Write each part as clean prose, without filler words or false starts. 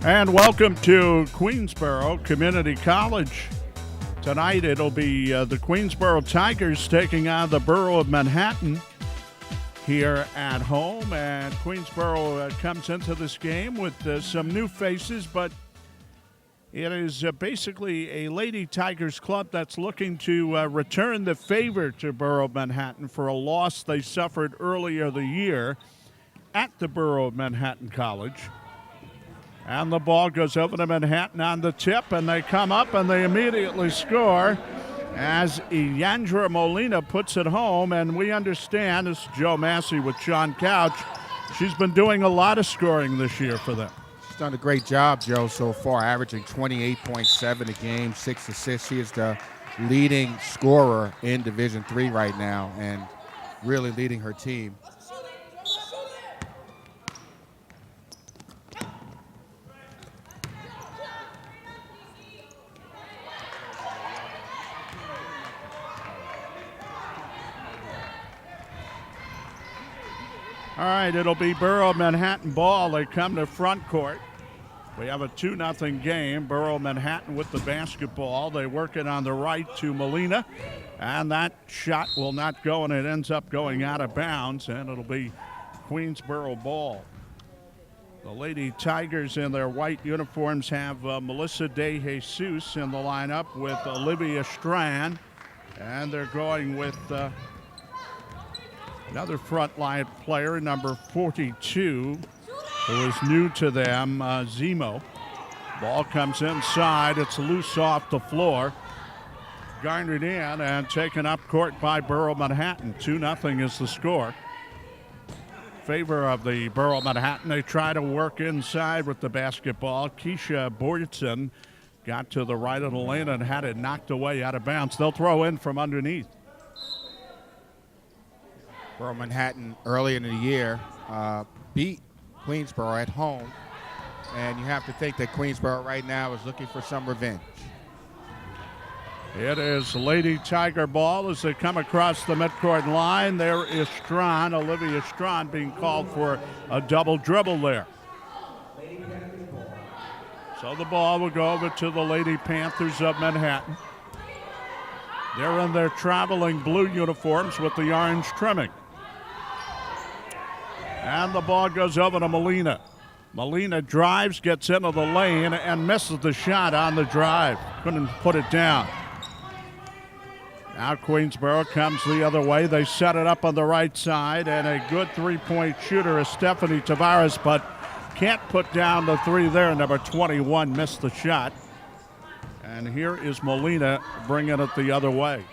And welcome to Queensborough Community College. Tonight it'll be the Queensborough Tigers taking on the Borough of Manhattan here at home. And Queensborough comes into this game with some new faces, but it is basically a Lady Tigers club that's looking to return the favor to Borough of Manhattan for a loss they suffered earlier the year at the Borough of Manhattan College. And the ball goes over to Manhattan on the tip, and they come up and they immediately score as Yandra Molina puts it home. And we understand, this is Joe Massey with Sean Couch, she's been doing a lot of scoring this year for them. She's done a great job, Joe, so far, averaging 28.7 a game, 6 assists. She is the leading scorer in Division III right now and really leading her team. All right, it'll be Borough Manhattan ball. They come to front court. We have a 2-0 game. Borough Manhattan with the basketball. They work it on the right to Molina. And that shot will not go, and it ends up going out of bounds, and it'll be Queensborough ball. The Lady Tigers in their white uniforms have Melissa De Jesus in the lineup with Olivia Strand. And they're going with another front line player, number 42, who is new to them, Zemo. Ball comes inside. It's loose off the floor. Garnered in and taken up court by Borough Manhattan. 2-0 is the score. Favor of the Borough Manhattan. They try to work inside with the basketball. Keisha Bortson got to the right of the lane and had it knocked away out of bounds. They'll throw in from underneath. Borough Manhattan early in the year beat Queensborough at home, and you have to think that Queensborough right now is looking for some revenge. It is Lady Tiger ball as they come across the midcourt line. There is Strawn, Olivia Strawn, being called for a double dribble there. So the ball will go over to the Lady Panthers of Manhattan. They're in their traveling blue uniforms with the orange trimming. And the ball goes over to Molina. Molina drives, gets into the lane, and misses the shot on the drive. Couldn't put it down. Now Queensborough comes the other way. They set it up on the right side, and a good three-point shooter is Stephanie Tavares, but can't put down the three there. Number 21 missed the shot. And here is Molina bringing it the other way.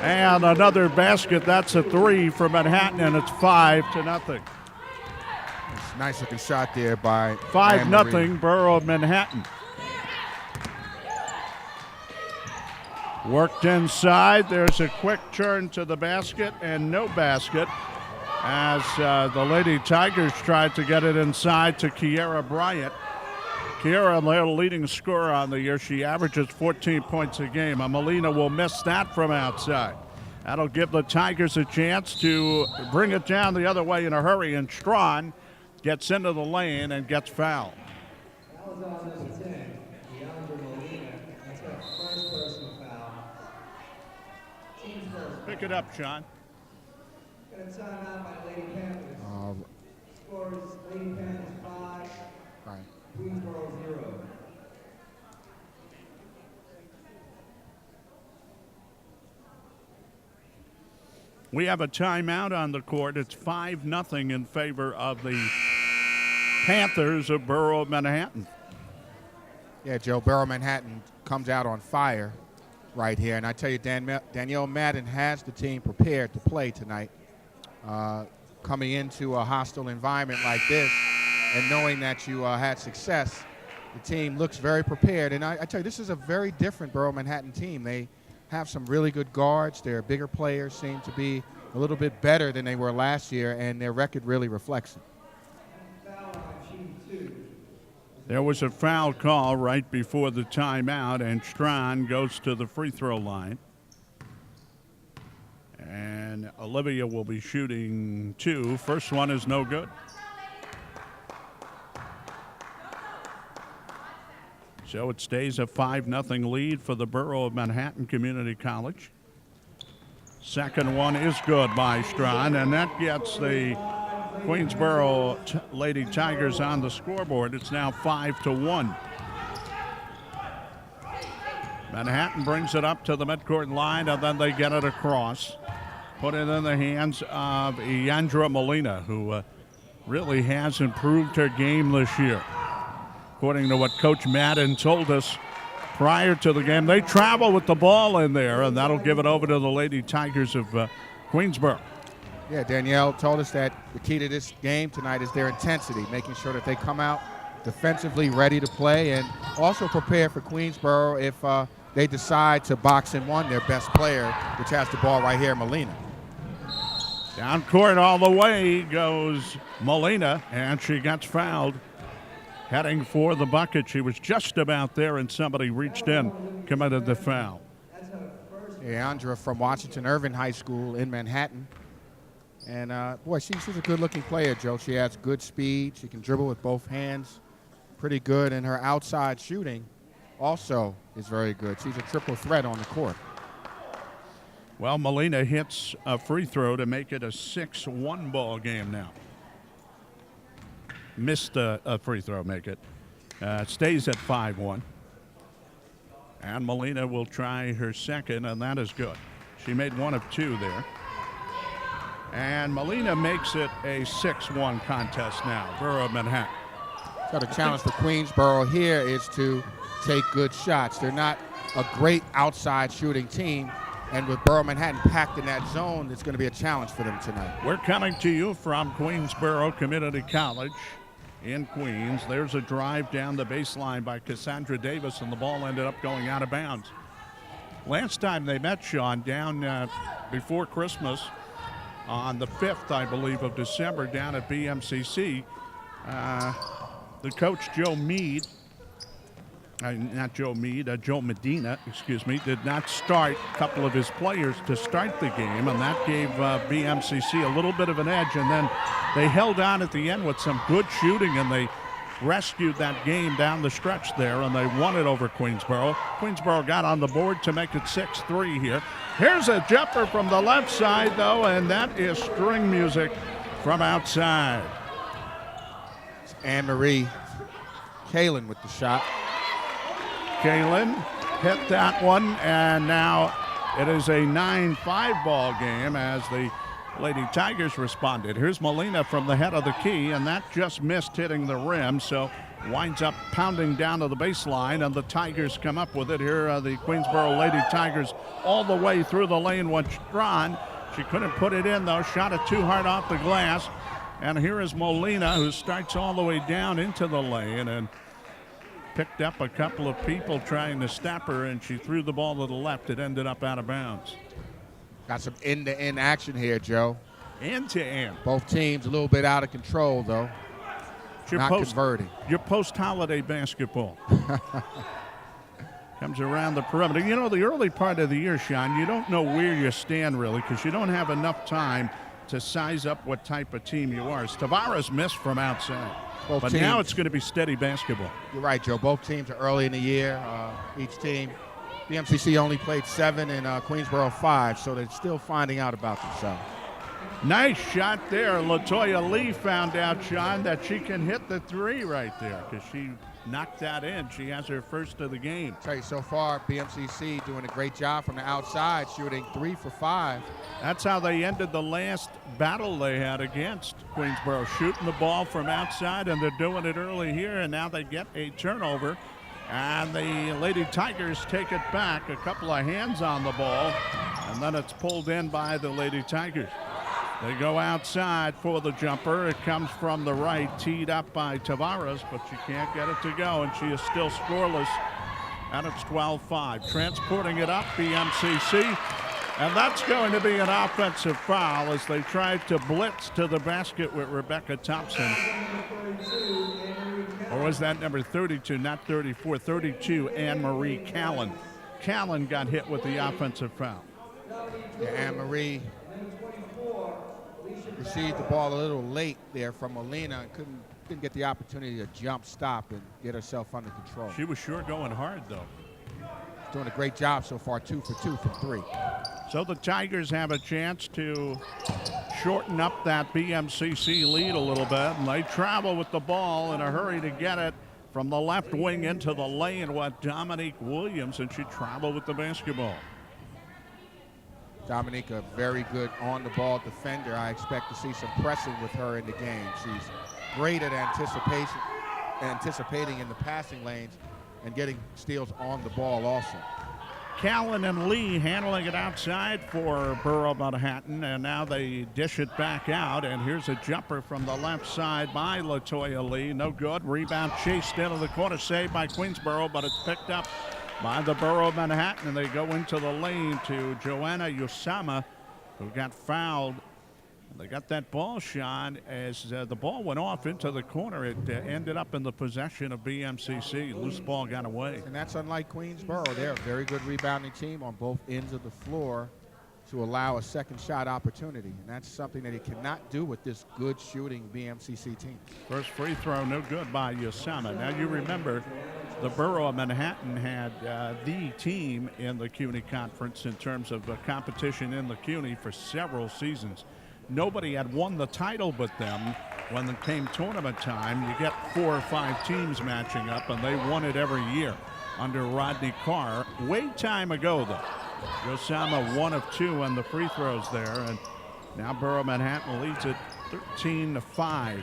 And another basket. That's a three for Manhattan, and it's 5-0. Nice looking shot there by 5-0 Borough of Manhattan. Worked inside. There's a quick turn to the basket and no basket as the Lady Tigers tried to get it inside to Kiera Bryant. Kiera, their leading scorer on the year. She averages 14 points a game. Molina will miss that from outside. That'll give the Tigers a chance to bring it down the other way in a hurry, and Strawn gets into the lane and gets fouled. Foul is on number 10, Yandra Molina. That's her first personal foul. Team's first. Pick it up, Sean. Got a timeout by Lady Panthers. Score is Lady Panthers 5. Right. Queensborough 0. We have a timeout on the court. It's 5-0 in favor of the Panthers of Borough of Manhattan. Yeah, Joe, Borough Manhattan comes out on fire right here. And I tell you, Danielle Madden has the team prepared to play tonight. Coming into a hostile environment like this and knowing that you had success, the team looks very prepared. And I tell you, this is a very different Borough Manhattan team. They have some really good guards. Their bigger players seem to be a little bit better than they were last year, and their record really reflects it. There was a foul call right before the timeout, and Strawn goes to the free throw line. And Olivia will be shooting two. First one is no good. So it stays a 5-0 lead for the Borough of Manhattan Community College. Second one is good by Strawn, and that gets the Queensborough Lady Tigers on the scoreboard. It's now 5-1. Manhattan brings it up to the midcourt line, and then they get it across. Put it in the hands of Yandra Molina, who really has improved her game this year. According to what Coach Madden told us prior to the game, they travel with the ball in there, and that'll give it over to the Lady Tigers of Queensborough. Yeah, Danielle told us that the key to this game tonight is their intensity, making sure that they come out defensively ready to play and also prepare for Queensborough if they decide to box in one their best player, which has the ball right here, Molina. Down court all the way goes Molina, and she gets fouled. Heading for the bucket. She was just about there, and somebody reached in, committed the foul. Andra from Washington Irving High School in Manhattan. And, boy, she's a good-looking player, Joe. She has good speed. She can dribble with both hands pretty good, and her outside shooting also is very good. She's a triple threat on the court. Well, Molina hits a free throw to make it a 6-1 ball game now. Missed a free throw, make it. Stays at 5-1. And Molina will try her second, and that is good. She made one of two there. And Molina makes it a 6-1 contest now. Borough of Manhattan. So the challenge for Queensborough here is to take good shots. They're not a great outside shooting team. And with Borough Manhattan packed in that zone, it's going to be a challenge for them tonight. We're coming to you from Queensborough Community College in Queens. There's a drive down the baseline by Cassandra Davis, and the ball ended up going out of bounds. Last time they met, Sean, down before Christmas on the 5th, I believe, of December down at BMCC, the coach, Joe Mead, Joe Medina, excuse me, did not start a couple of his players to start the game, and that gave BMCC a little bit of an edge, and then they held on at the end with some good shooting, and they rescued that game down the stretch there, and they won it over Queensborough. Queensborough got on the board to make it 6-3 here. Here's a jumper from the left side, though, and that is string music from outside. It's Anne-Marie Kalen with the shot. Kalen hit that one, and now it is a 9-5 ball game as the Lady Tigers responded. Here's Molina from the head of the key, and that just missed hitting the rim, so winds up pounding down to the baseline, and the Tigers come up with it. Here are the Queensborough Lady Tigers all the way through the lane when Strawn. She couldn't put it in, though. Shot it too hard off the glass. And here is Molina, who starts all the way down into the lane and picked up a couple of people trying to stop her, and she threw the ball to the left. It ended up out of bounds. Got some end-to-end action here, Joe. End-to-end. Both teams a little bit out of control, though. Not converting. Your post-holiday basketball. Comes around the perimeter. You know, the early part of the year, Sean, you don't know where you stand, really, because you don't have enough time to size up what type of team you are. Tavares missed from outside. But now it's going to be steady basketball. You're right, Joe. Both teams are early in the year. Each team, BMCC only played 7 and Queensborough 5, so they're still finding out about themselves. Nice shot there. LaToya Lee found out, Sean, that she can hit the 3 right there because she knocked that in. She has her first of the game. I'll tell you, so far, BMCC doing a great job from the outside, shooting 3 for 5. That's how they ended the last battle they had against Queensborough, shooting the ball from outside, and they're doing it early here, and now they get a turnover. And the Lady Tigers take it back. A couple of hands on the ball, and then it's pulled in by the Lady Tigers. They go outside for the jumper. It comes from the right, teed up by Tavares, but she can't get it to go, and she is still scoreless. And it's 12-5. Transporting it up, BMCC. And that's going to be an offensive foul as they tried to blitz to the basket with Rebecca Thompson. Or was that number 32, not 34, 32, Anne-Marie Callan. Callan got hit with the offensive foul. Yeah, Anne-Marie received the ball a little late there from Molina and couldn't didn't get the opportunity to jump, stop, and get herself under control. She was sure going hard, though. Doing a great job so far, 2 for 2 from 3. So the Tigers have a chance to shorten up that BMCC lead a little bit, and they travel with the ball in a hurry to get it from the left wing into the lane with Dominique Williams, and she traveled with the basketball. Dominique, a very good on-the-ball defender. I expect to see some pressing with her in the game. She's great at anticipating in the passing lanes and getting steals on the ball also. Callan and Lee handling it outside for Borough Manhattan, and now they dish it back out, and here's a jumper from the left side by LaToya Lee. No good. Rebound chased into the corner, saved by Queensborough, but it's picked up by the Borough of Manhattan, and they go into the lane to Joanna Yosama, who got fouled. They got that ball shot as the ball went off into the corner. It ended up in the possession of BMCC. Loose ball got away. And that's unlike Queensborough. They're a very good rebounding team on both ends of the floor to allow a second shot opportunity. And that's something that he cannot do with this good shooting BMCC team. First free throw, no good by Yosama. Now you remember the Borough of Manhattan had the team in the CUNY Conference in terms of competition in the CUNY for several seasons. Nobody had won the title but them. When it came tournament time, you get 4 or 5 teams matching up, and they won it every year under Rodney Carr. Way time ago, though. Yosama 1 of 2 on the free throws there, and now Borough Manhattan leads it 13-5.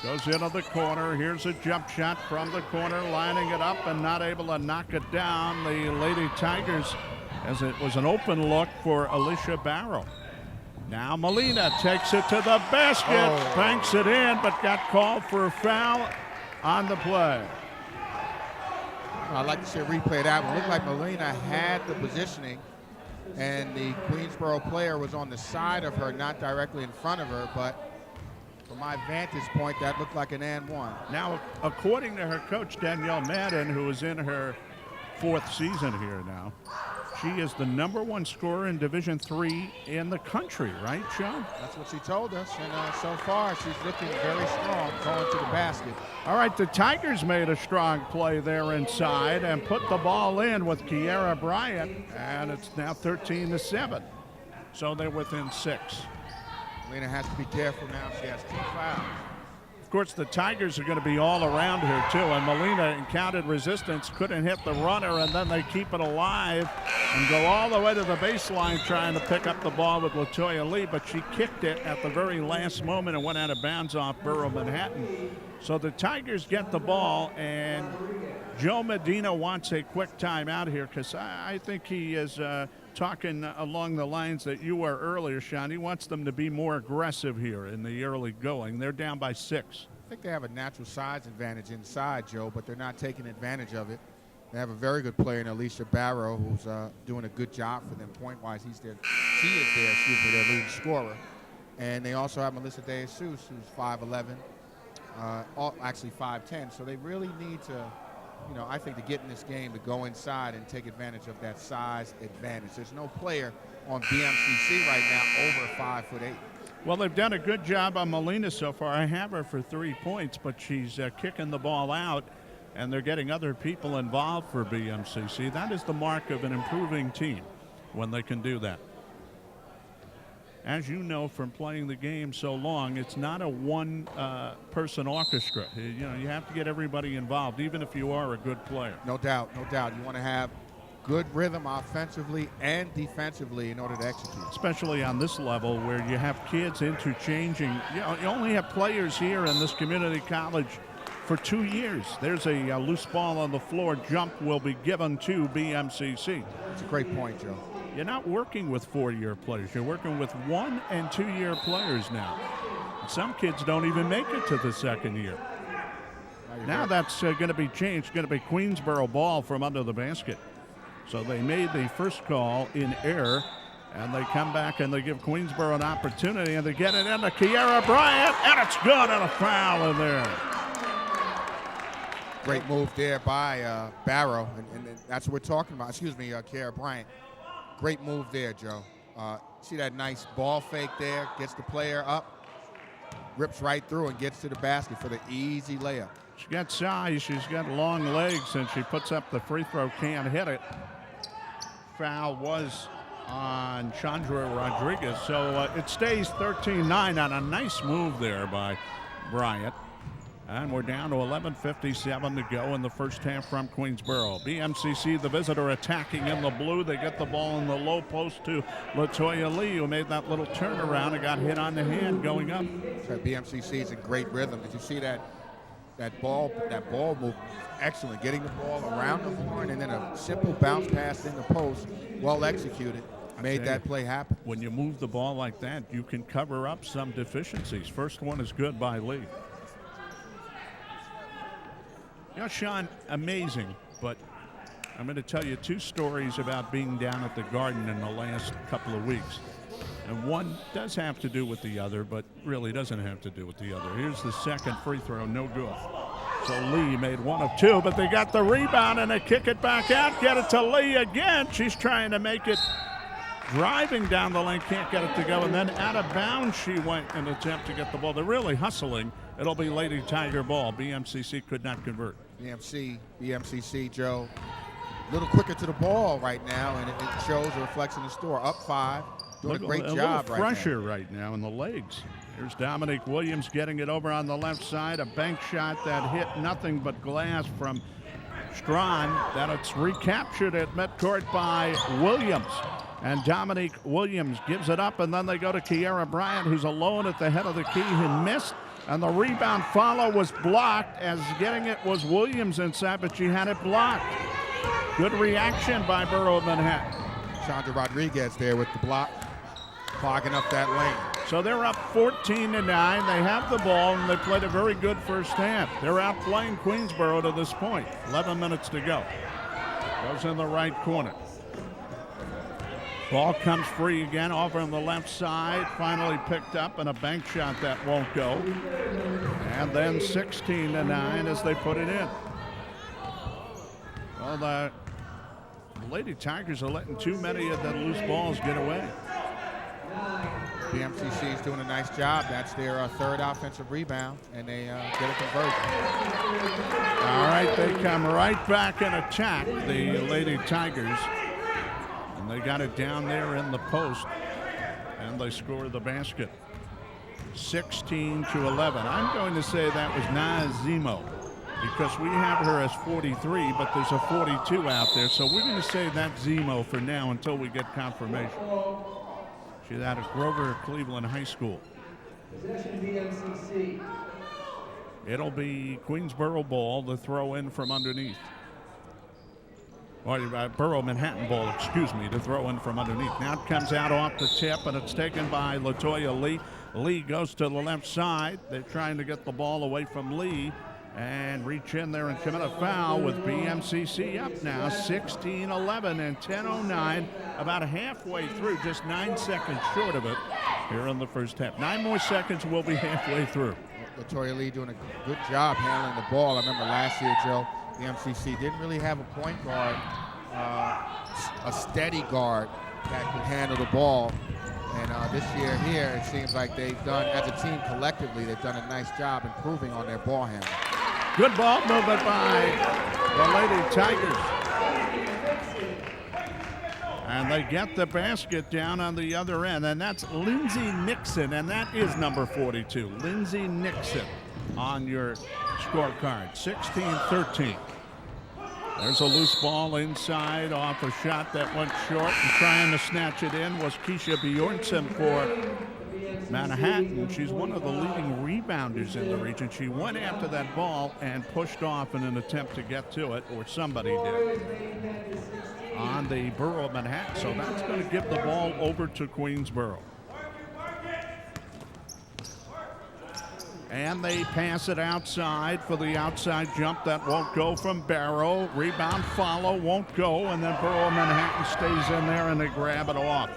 Goes into the corner. Here's a jump shot from the corner, lining it up and not able to knock it down. The Lady Tigers, as it was an open look for Alicia Barrow. Now Molina takes it to the basket, banks it in, but got called for a foul on the play. I'd like to see a replay of that one. It looked like Molina had the positioning, and the Queensborough player was on the side of her, not directly in front of her, but from my vantage point, that looked like an and one. Now, according to her coach, Danielle Madden, who is in her 4th season here now, she is the #1 scorer in Division III in the country, right, Sean? That's what she told us, and so far she's looking very strong going to the basket. All right, the Tigers made a strong play there inside and put the ball in with Kiera Bryant, and it's now 13-7. So they're within 6. Molina has to be careful now. She has 2 fouls. Of course, the Tigers are going to be all around her, too, and Molina encountered resistance, couldn't hit the runner, and then they keep it alive and go all the way to the baseline trying to pick up the ball with LaToya Lee, but she kicked it at the very last moment and went out of bounds off Borough Manhattan. So the Tigers get the ball, and Joe Medina wants a quick timeout here because I think he is talking along the lines that you were earlier, Sean. He wants them to be more aggressive here in the early going. They're down by 6. I think they have a natural size advantage inside, Joe, but they're not taking advantage of it. They have a very good player in Alicia Barrow who's doing a good job for them point-wise. She is there, their leading scorer. And they also have Melissa DeJesus, who's 5'11", actually 5'10", so they really need to, I think to get in this game to go inside and take advantage of that size advantage. There's no player on BMCC right now over 5'8". Well, they've done a good job on Molina so far. I have her for 3 points, but she's kicking the ball out, and they're getting other people involved for BMCC. That is the mark of an improving team when they can do that. As you know from playing the game so long, it's not a one-person orchestra. You have to get everybody involved, even if you are a good player. No doubt, no doubt. You want to have good rhythm offensively and defensively in order to execute. Especially on this level where you have kids interchanging. You only have players here in this community college for 2 years. There's a loose ball on the floor. Jump will be given to BMCC. That's a great point, Joe. You're not working with 4-year players. You're working with 1- and 2-year players now. Some kids don't even make it to the second year. Now that's going to be changed. Going to be Queensborough ball from under the basket. So they made the first call in error, and they come back and they give Queensborough an opportunity, and they get it into Kiera Bryant, and it's good, and a foul in there. Great move there by Barrow, and that's what we're talking about. Excuse me, Kiera Bryant. Great move there, Joe. See that nice ball fake there, gets the player up. rips right through and gets to the basket for the easy layup. She's got size, she's got long legs, and she puts up the free throw, can't hit it. Foul was on Chandra Rodriguez, so it stays 13-9 on a nice move there by Bryant. And we're down to 11:57 to go in the first half from Queensborough. BMCC, the visitor, attacking in the blue. They get the ball in the low post to Latoya Lee, who made that little turnaround and got hit on the hand going up. So BMCC is in great rhythm. Did you see that ball move? Excellent, getting the ball around the horn and then a simple bounce pass in the post, well executed, made that play happen. When you move the ball like that, you can cover up some deficiencies. First one is good by Lee. You know, Sean, amazing, but I'm going to tell you two stories about being down at the Garden in the last couple of weeks. And one does have to do with the other, but really doesn't have to do with the other. Here's the second free throw, no good. So Lee made one of two, but they got the rebound and they kick it back out, get it to Lee again. She's trying to make it driving down the lane, can't get it to go, and then out of bounds she went in an attempt to get the ball. They're really hustling. It'll be Lady Tiger ball. BMCC could not convert. BMCC, Joe, a little quicker to the ball right now, and it shows a reflection in the score. Up 5, doing a great job right now. A little fresher right now in the legs. Here's Dominique Williams getting it over on the left side. A bank shot that hit nothing but glass from Strawn. Then it's recaptured at midcourt by Williams. And Dominique Williams gives it up, and then they go to Kiera Bryant, who's alone at the head of the key, who missed. And the rebound follow was blocked, as getting it was Williams inside, but she had it blocked. Good reaction by Borough of Manhattan. Chandra Rodriguez there with the block, clogging up that lane. So they're up 14-9. They have the ball, and they played a very good first half. They're outplaying Queensborough to this point. 11 minutes to go. Goes in the right corner. Ball comes free again over on the left side. Finally picked up, and a bank shot that won't go. And then 16-9 as they put it in. Well, the Lady Tigers are letting too many of the loose balls get away. BMCC is doing a nice job. That's their third offensive rebound, and they get a conversion. All right, they come right back and attack the Lady Tigers. And they got it down there in the post, and they score the basket. 16-11. I'm going to say that was Nazimo, because we have her as 43, but there's a 42 out there. So we're going to say that's Zemo for now until we get confirmation. She's out of Grover Cleveland High School. Possession BMCC. It'll be Queensborough ball to throw in from underneath. Or Borough Manhattan ball, excuse me, to throw in from underneath. Now it comes out off the tip, and it's taken by Latoya Lee. Lee goes to the left side. They're trying to get the ball away from Lee and reach in there and commit a foul with BMCC up now 16-11 and 10:09, about halfway through, just 9 seconds short of it here in the first half. 9 more seconds, we'll be halfway through. Latoya Lee doing a good job handling the ball. I remember last year, Joe, the MCC didn't really have a point guard, a steady guard that could handle the ball. And this year here, it seems like they've done, as a team collectively, they've done a nice job improving on their ball handling. Good ball movement by the Lady Tigers. And they get the basket down on the other end, and that's Lindsay Nixon, and that is number 42. Lindsay Nixon on your scorecard, 16-13. There's a loose ball inside off a shot that went short, and trying to snatch it in was Keisha Bjornsson for Manhattan. She's one of the leading rebounders in the region. She went after that ball and pushed off in an attempt to get to it, or somebody did, on the Borough of Manhattan. So that's going to give the ball over to Queensborough. And they pass it outside for the outside jump that won't go from Barrow. Rebound follow won't go, and then Borough of Manhattan stays in there and they grab it off.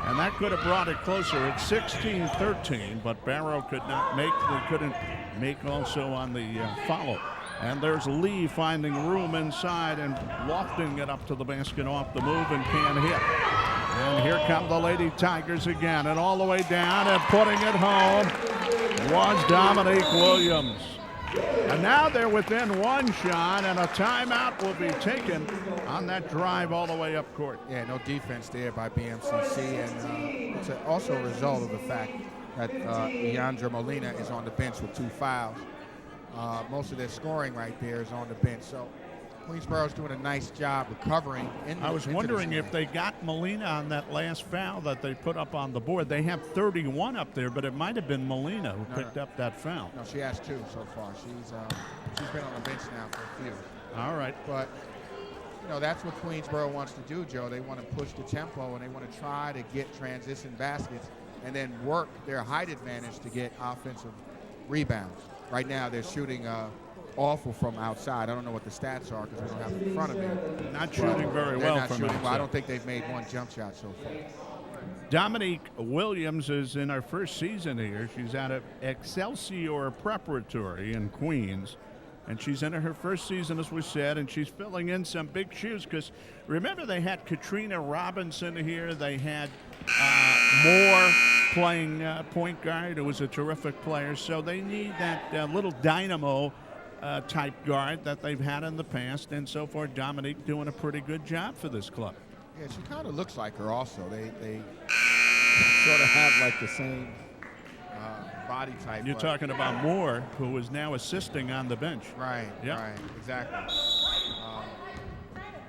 And that could have brought it closer. It's 16-13, but Barrow could not make, they couldn't make also on the follow And there's Lee finding room inside and lofting it up to the basket off the move and can't hit. And here come the Lady Tigers again, and all the way down and putting it home was Dominique Williams. And now they're within one shot, and a timeout will be taken on that drive all the way up court. Yeah, no defense there by BMCC, and it's also a result of the fact that Leandra Molina is on the bench with 2 fouls. Most of their scoring right there is on the bench. So Queensborough's doing a nice job recovering. I was wondering if they got Molina on that last foul that they put up on the board. They have 31 up there, but it might have been Molina who picked up that foul. No, she has 2 so far. She's been on the bench now for a few. All right. But, you know, that's what Queensborough wants to do, Joe. They want to push the tempo, and they want to try to get transition baskets and then work their height advantage to get offensive rebounds. Right now they're shooting awful from outside. I don't know what the stats are because we don't have it in front of me. Not shooting very well from outside. Well, I don't think they've made 1 jump shot so far. Dominique Williams is in her first season here. She's out of Excelsior Preparatory in Queens. And she's in her first season, as we said, and she's filling in some big shoes because remember they had Katrina Robinson here. They had Moore playing point guard, who was a terrific player. So they need that little dynamo type guard that they've had in the past. And so far, Dominique doing a pretty good job for this club. Yeah, she kind of looks like her also. They sort of have like the same body type. You're talking about Moore, who is now assisting on the bench. Right, yep. Right, exactly.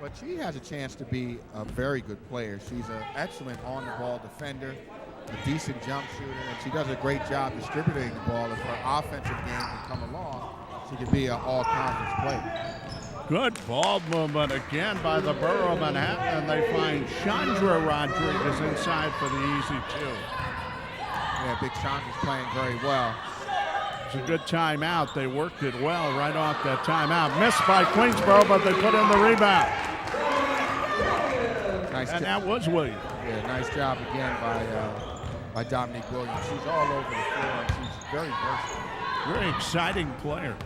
But she has a chance to be a very good player. She's an excellent on-the-ball defender, a decent jump shooter, and she does a great job distributing the ball. If her offensive game can come along, she can be an all-conference player. Good ball movement again by the Borough of Manhattan, and they find Chandra Rodriguez inside for the easy 2. Yeah, Big Chandra's playing very well. It's a good timeout. They worked it well right off that timeout. Missed by Queensborough, but they put in the rebound. Nice and that was Williams. Yeah, nice job again by Dominique Williams. She's all over the floor, and she's very versatile. Very exciting player.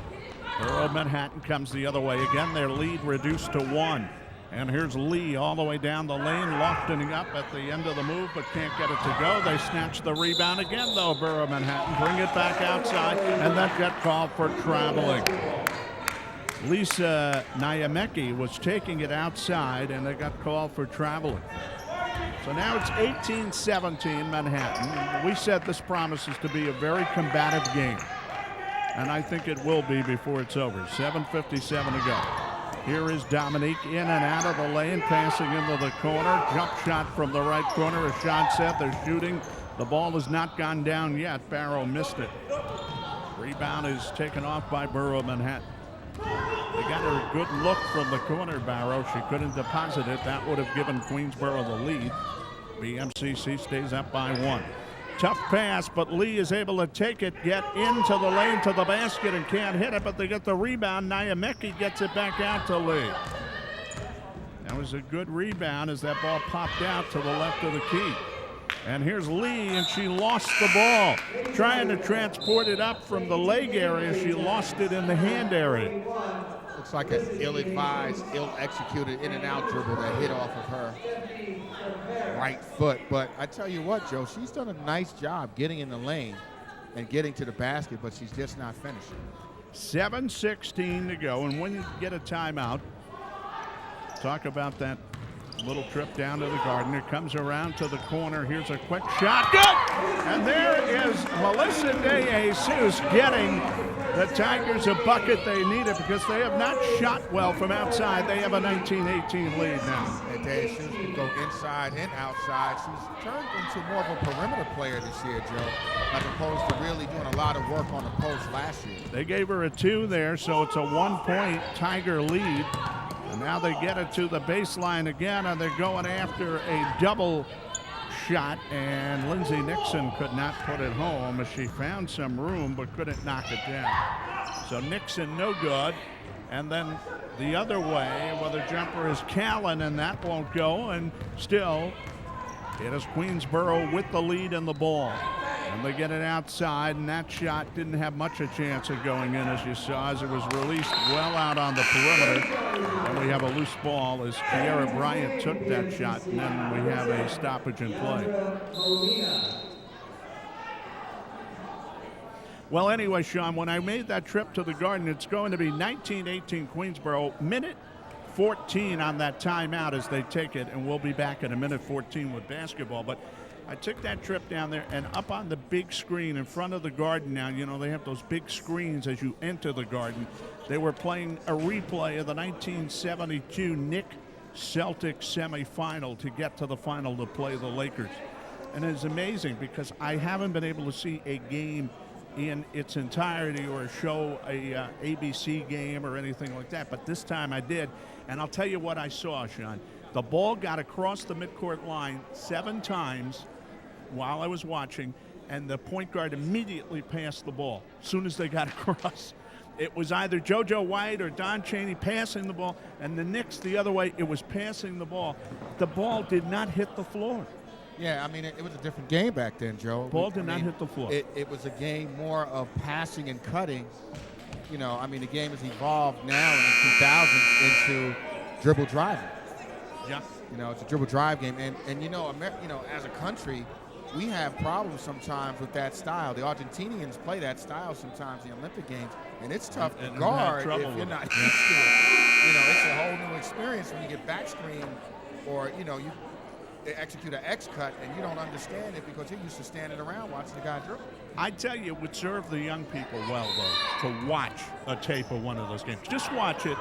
Borough of Manhattan comes the other way. Again, their lead reduced to 1. And here's Lee all the way down the lane, lofting up at the end of the move, but can't get it to go. They snatch the rebound again, though, Borough of Manhattan. Bring it back outside, and then get called for traveling. Lisa Nyameki was taking it outside, and they got called for traveling. So now it's 18-17 Manhattan. We said this promises to be a very combative game, and I think it will be before it's over. 7:57 to go. Here is Dominique in and out of the lane, passing into the corner. Jump shot from the right corner. As Sean said, they're shooting. The ball has not gone down yet. Barrow missed it. Rebound is taken off by Borough of Manhattan. They got her a good look from the corner, Barrow. She couldn't deposit it. That would have given Queensborough the lead. BMCC stays up by 1. Tough pass, but Lee is able to take it, get into the lane to the basket, and can't hit it, but they get the rebound. Nyameki gets it back out to Lee. That was a good rebound as that ball popped out to the left of the key. And here's Lee, and she lost the ball. Trying to transport it up from the leg area, she lost it in the hand area. Looks like an ill-advised, ill-executed in-and-out dribble that hit off of her right foot. But I tell you what, Joe, she's done a nice job getting in the lane and getting to the basket, but she's just not finishing. 7:16 to go, and when you get a timeout, talk about that little trip down to the Garden. It comes around to the corner. Here's a quick shot. Good! And there is Melissa De Jesus getting the Tigers a bucket they needed because they have not shot well from outside. They have a 19-18 lead now. And De Jesus can go inside and outside. She's turned into more of a perimeter player this year, Joe, as opposed to really doing a lot of work on the post last year. They gave her a 2 there, so it's a 1-point Tiger lead. And now they get it to the baseline again, and they're going after a double shot, and Lindsay Nixon could not put it home as she found some room but couldn't knock it down. So Nixon no good, and then the other way, well, the jumper is Callan, and that won't go, and still it is Queensborough with the lead in the ball. And they get it outside, and that shot didn't have much a chance of going in, as you saw, as it was released well out on the perimeter. And we have a loose ball as Kiera Bryant took that shot, and then we have a stoppage in play. Well, anyway, Sean, when I made that trip to the Garden, it's going to be 19-18 Queensborough, minute 14 on that timeout as they take it, and we'll be back in a minute 14 with basketball. But I took that trip down there, and up on the big screen in front of the Garden now, you know, they have those big screens as you enter the Garden. They were playing a replay of the 1972 Knicks Celtics semifinal to get to the final to play the Lakers. And it's amazing because I haven't been able to see a game in its entirety or show a ABC game or anything like that, but this time I did. And I'll tell you what I saw, Sean. The ball got across the midcourt line 7 times while I was watching, and the point guard immediately passed the ball as soon as they got across. It was either JoJo White or Don Chaney passing the ball, and the Knicks the other way, it was passing the ball. The ball did not hit the floor. Yeah, I mean, it was a different game back then, Joe. Ball did not hit the floor. It was a game more of passing and cutting. You know, I mean, the game has evolved now in the 2000s into dribble driving. Yeah. You know, it's a dribble drive game. And you know, as a country, we have problems sometimes with that style. The Argentinians play that style sometimes in the Olympic Games, and it's tough to guard if you're not used to it. You know, it's a whole new experience when you get back screen or, you know, they execute an X cut and you don't understand it because you're used to standing around watching the guy dribble. I tell you, it would serve the young people well, though, to watch a tape of one of those games. Just watch it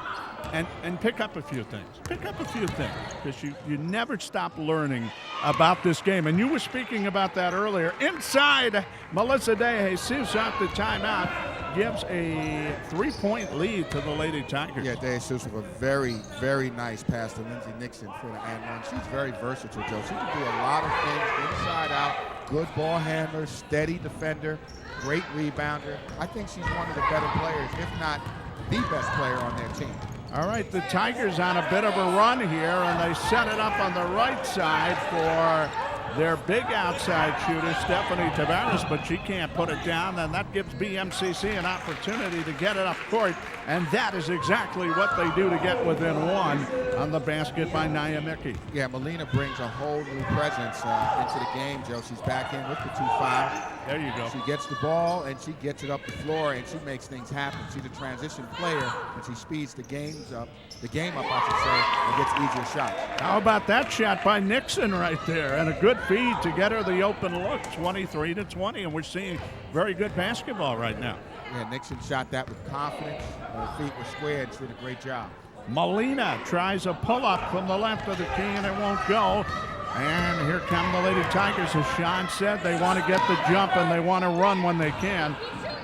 and pick up a few things. Pick up a few things because you never stop learning about this game. And you were speaking about that earlier. Inside, Melissa De Jesus off the timeout gives a 3-point lead to the Lady Tigers. Yeah, De Jesus with a very, very nice pass to Lindsay Nixon for the and one. She's very versatile, Joe. She can do a lot of things inside out. Good ball handler, steady defender, great rebounder. I think she's one of the better players, if not the best player on their team. All right, the Tigers on a bit of a run here, and they set it up on the right side for their big outside shooter, Stephanie Tavares, but she can't put it down, and that gives BMCC an opportunity to get it up court, and that is exactly what they do to get within one on the basket by Nia Mickey. Yeah, Melina brings a whole new presence into the game, Joe. She's back in with the 2-5. There you go. She gets the ball, and she gets it up the floor, and she makes things happen. She's a transition player, and she speeds the game up, I should say, and gets easier shots. How about that shot by Nixon right there, and a good feed to get her the open look, 23-20, and we're seeing very good basketball right now. Yeah, Nixon shot that with confidence. Her feet were square, and she did a great job. Molina tries a pull-up from the left of the key, and it won't go. And here come the Lady Tigers. As Sean said, they want to get the jump, and they want to run when they can.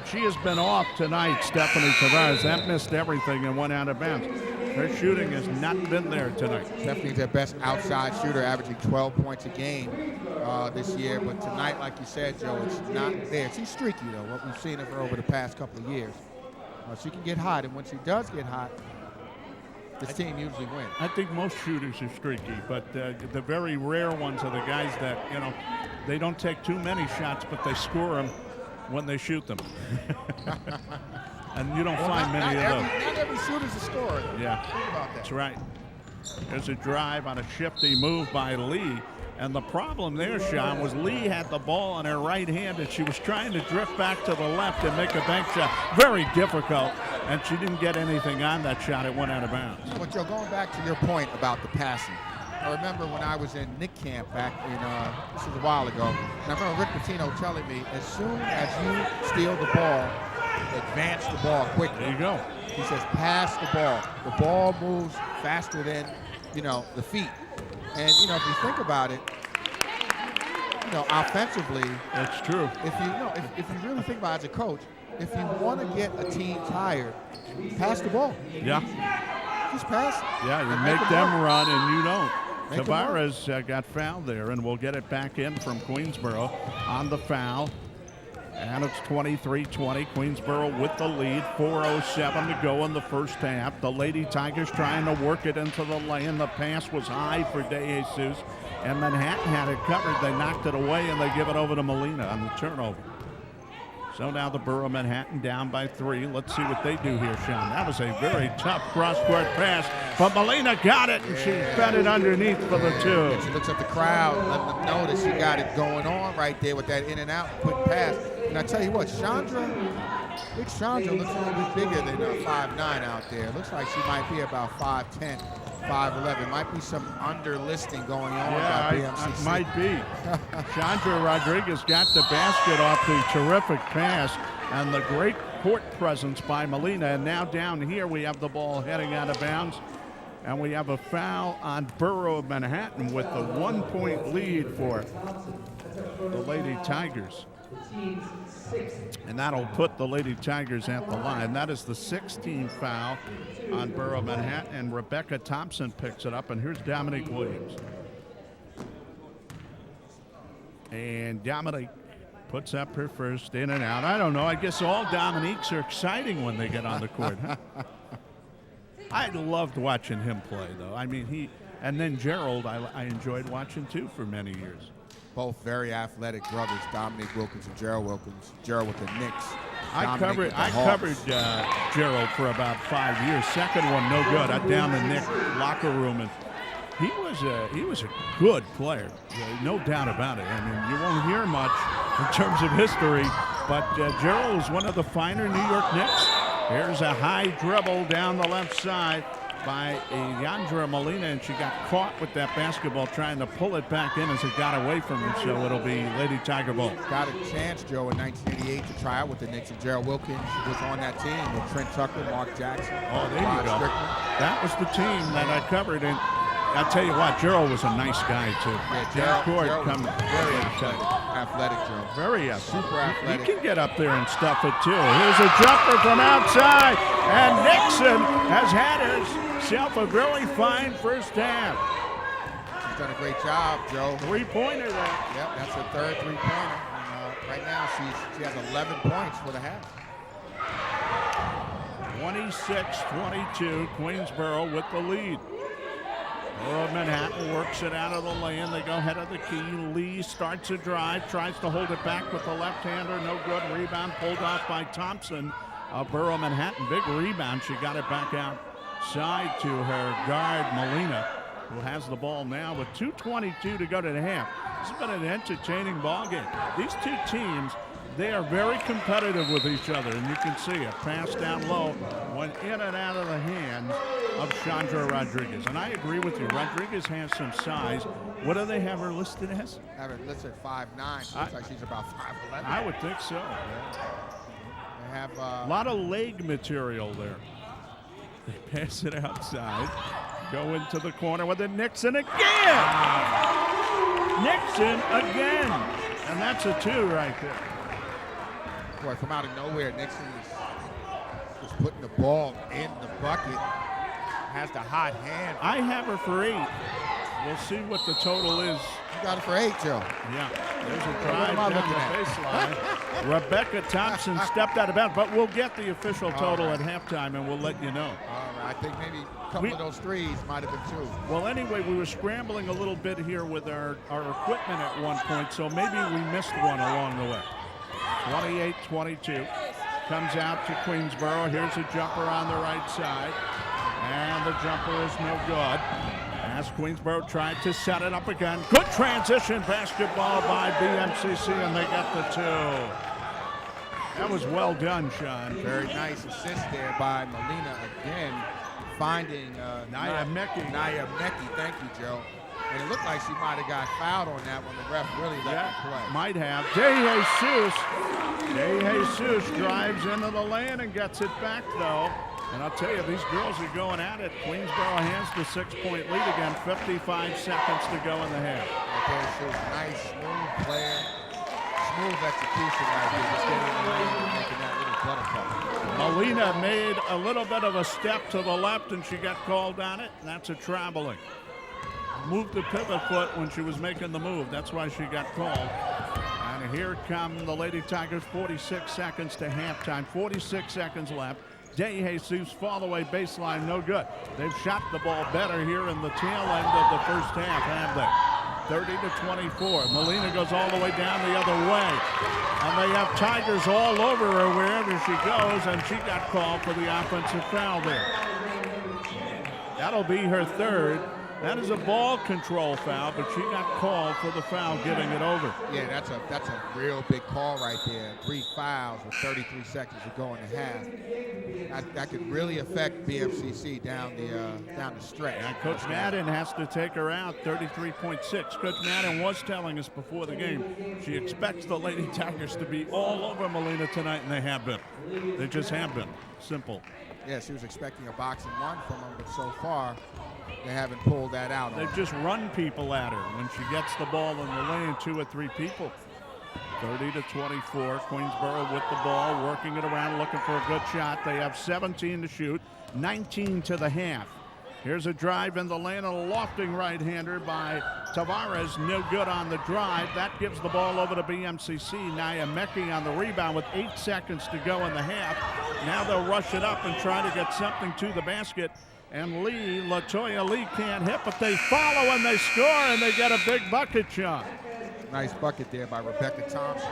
She has been off tonight, Stephanie Tavares. That missed everything and went out of bounds. Her shooting has not been there tonight. Stephanie's their best outside shooter, averaging 12 points a game this year. But tonight, like you said, Joe, it's not there. She's streaky, though, what we've seen of her over the past couple of years. She can get hot, and when she does get hot, this team usually wins. I think most shooters are streaky, but the very rare ones are the guys that, you know, they don't take too many shots, but they score them when they shoot them. And you don't find many of those. Not every shooter's a scorer. Yeah, think about that. That's right. There's a drive on a shifty move by Lee. And the problem there, Sean, was Lee had the ball in her right hand, and she was trying to drift back to the left and make a bank shot. Very difficult, and she didn't get anything on that shot. It went out of bounds. But, Joe, going back to your point about the passing, I remember when I was in Nick camp back in, this was a while ago, and I remember Rick Pitino telling me, as soon as you steal the ball, advance the ball quickly. There you go. He says, pass the ball. The ball moves faster than, the feet. And, if you think about it, offensively. That's true. If you really think about it as a coach, if you want to get a team tired, pass the ball. Yeah. Just pass it. Yeah, you make them run and you don't. Tavares got fouled there, and we'll get it back in from Queensborough on the foul. And it's 23-20. Queensborough with the lead. 4:07 to go in the first half. The Lady Tigers trying to work it into the lane. The pass was high for De Jesus. And Manhattan had it covered. They knocked it away, and they give it over to Molina on the turnover. So now the Borough of Manhattan down by 3. Let's see what they do here, Sean. That was a very tough cross-court pass, but Molina got it, and she fed it underneath for the 2. She looks at the crowd, letting them know that she got it going on right there with that in and out quick pass. And I tell you what, Big Chandra looks a little bit bigger than 5'9" out there. Looks like she might be about 5'10", 5'11". Might be some underlisting going on by BMCC. Might be. Chandra Rodriguez got the basket off the terrific pass and the great court presence by Molina. And now down here we have the ball heading out of bounds. And we have a foul on Borough of Manhattan with the 1-point lead for the Lady Tigers. And that'll put the Lady Tigers at the line. That is the 16th foul on Borough of Manhattan. And Rebecca Thompson picks it up. And here's Dominique Williams. And Dominique puts up her first in and out. I don't know. I guess all Dominiques are exciting when they get on the court. Huh? I loved watching him play, though. I mean, and then Gerald, I enjoyed watching, too, for many years. Both very athletic brothers, Dominique Wilkins and Gerald Wilkins. Gerald with the Knicks. I covered Gerald for about 5 years. Second one, no good. I down the Knicks locker room, and he was a good player, no doubt about it. I mean, you won't hear much in terms of history, but Gerald was one of the finer New York Knicks. Here's a high dribble down the left side by Yandra Molina, and she got caught with that basketball trying to pull it back in as it got away from her, so it'll be Lady Tiger ball. Got a chance, Joe, in 1988 to try out with the Knicks, and Gerald Wilkins was on that team with Trent Tucker, Mark Jackson. Oh, there you go. That was the team that I covered, and I'll tell you what, Gerald was a nice guy, too. Yeah, Gerald was very athletic, Joe. Very athletic. Super athletic. He can get up there and stuff it, too. Here's a jumper from outside, and Nixon has had herself a very fine first half. She's done a great job, Joe. Three-pointer there. Yep, that's her third three-pointer. Right now, she has 11 points for the half. 26-22, Queensborough with the lead. Borough of Manhattan works it out of the lane. They go head of the key. Lee starts a drive, tries to hold it back with the left-hander. No good. Rebound pulled off by Thompson of Borough of Manhattan. Big rebound. She got it back outside to her guard, Molina, who has the ball now with 2:22 to go to the half. This has been an entertaining ball game. These two teams, they are very competitive with each other, and you can see it. Pass down low, went in and out of the hands of Chandra Rodriguez. And I agree with you. Rodriguez has some size. What do they have her listed as? Have her listed at 5'9". Looks like she's about 5'11". I would think so. They have a lot of leg material there. They pass it outside. Go into the corner with it. Nixon again! Nixon again! And that's a 2 right there. Boy, from out of nowhere, Nixon is putting the ball in the bucket. Has the hot hand. I have her for 8. We'll see what the total is. You got it for 8, Joe. Yeah. There's a drive down the baseline. Rebecca Thompson stepped out of bounds, but we'll get the official total at halftime, and we'll let you know. All right. I think maybe a couple of those threes might have been 2. Well, anyway, we were scrambling a little bit here with our equipment at one point, so maybe we missed one along the way. 28-22. Comes out to Queensborough. Here's a jumper on the right side. And the jumper is no good. As Queensborough tried to set it up again. Good transition basketball by BMCC, and they get the 2. That was well done, Sean. Very nice assist there by Molina again, finding Naya Mecki. Naya Mecki, thank you, Joe. And it looked like she might have got fouled on that one. The ref really let her play. Might have. De Jesus drives into the lane and gets it back, though. And I'll tell you, these girls are going at it. Queensborough has the 6-point lead again. 55 seconds to go in the half. Okay, nice, smooth player. Smooth execution right here. Just getting in the lane and making that little buttercup. Molina made a little bit of a step to the left, and she got called on it. And that's a traveling. Moved the pivot foot when she was making the move. That's why she got called. And here come the Lady Tigers, 46 seconds to halftime, 46 seconds left. De Jesus, fall away baseline, no good. They've shot the ball better here in the tail end of the first half, have they? 30-24. Molina goes all the way down the other way. And they have Tigers all over her wherever she goes, and she got called for the offensive foul there. That'll be her third. That is a ball control foul, but she got called for the foul, giving it over. Yeah, that's a real big call right there. 3 fouls with 33 seconds to go in the half. That could really affect BMCC down the stretch. And Coach Madden has to take her out, 33.6. Coach Madden was telling us before the game she expects the Lady Tigers to be all over Molina tonight, and they have been. They just have been. Simple. Yeah, she was expecting a boxing one from them, but so far they haven't pulled that out. They've just run people at her when she gets the ball in the lane, 2 or 3 people. 30-24, Queensborough with the ball, working it around, looking for a good shot. They have 17 to shoot, 19 to the half. Here's a drive in the lane, a lofting right-hander by Tavares, no good on the drive. That gives the ball over to BMCC. Nia Mecki on the rebound with 8 seconds to go in the half. Now they'll rush it up and try to get something to the basket. And Latoya Lee can't hit, but they follow and they score, and they get a big bucket shot. Nice bucket there by Rebecca Thompson.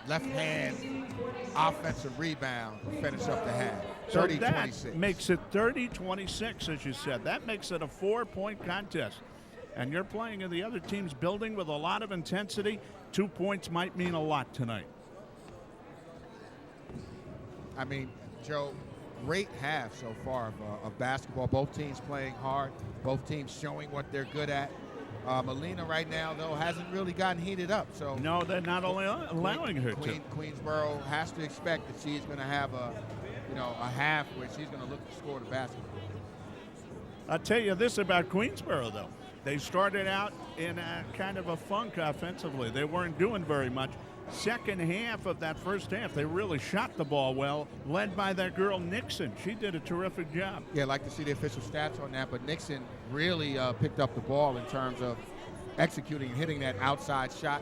Left hand offensive rebound to finish up the half. 30-26. That makes it 30-26, as you said. That makes it a 4-point contest. And you're playing in the other team's building with a lot of intensity. 2 points might mean a lot tonight. I mean, Joe, great half so far of basketball. Both teams playing hard. Both teams showing what they're good at. Molina right now, though, hasn't really gotten heated up. So no, they're not allowing her to. Queensborough has to expect that she's going to have a half where she's going to look to score the basket. I'll tell you this about Queensborough, though. They started out in a kind of a funk offensively. They weren't doing very much. Second half of that first half, they really shot the ball well, led by that girl Nixon. She did a terrific job. Yeah, I'd like to see the official stats on that, but Nixon really picked up the ball in terms of executing and hitting that outside shot.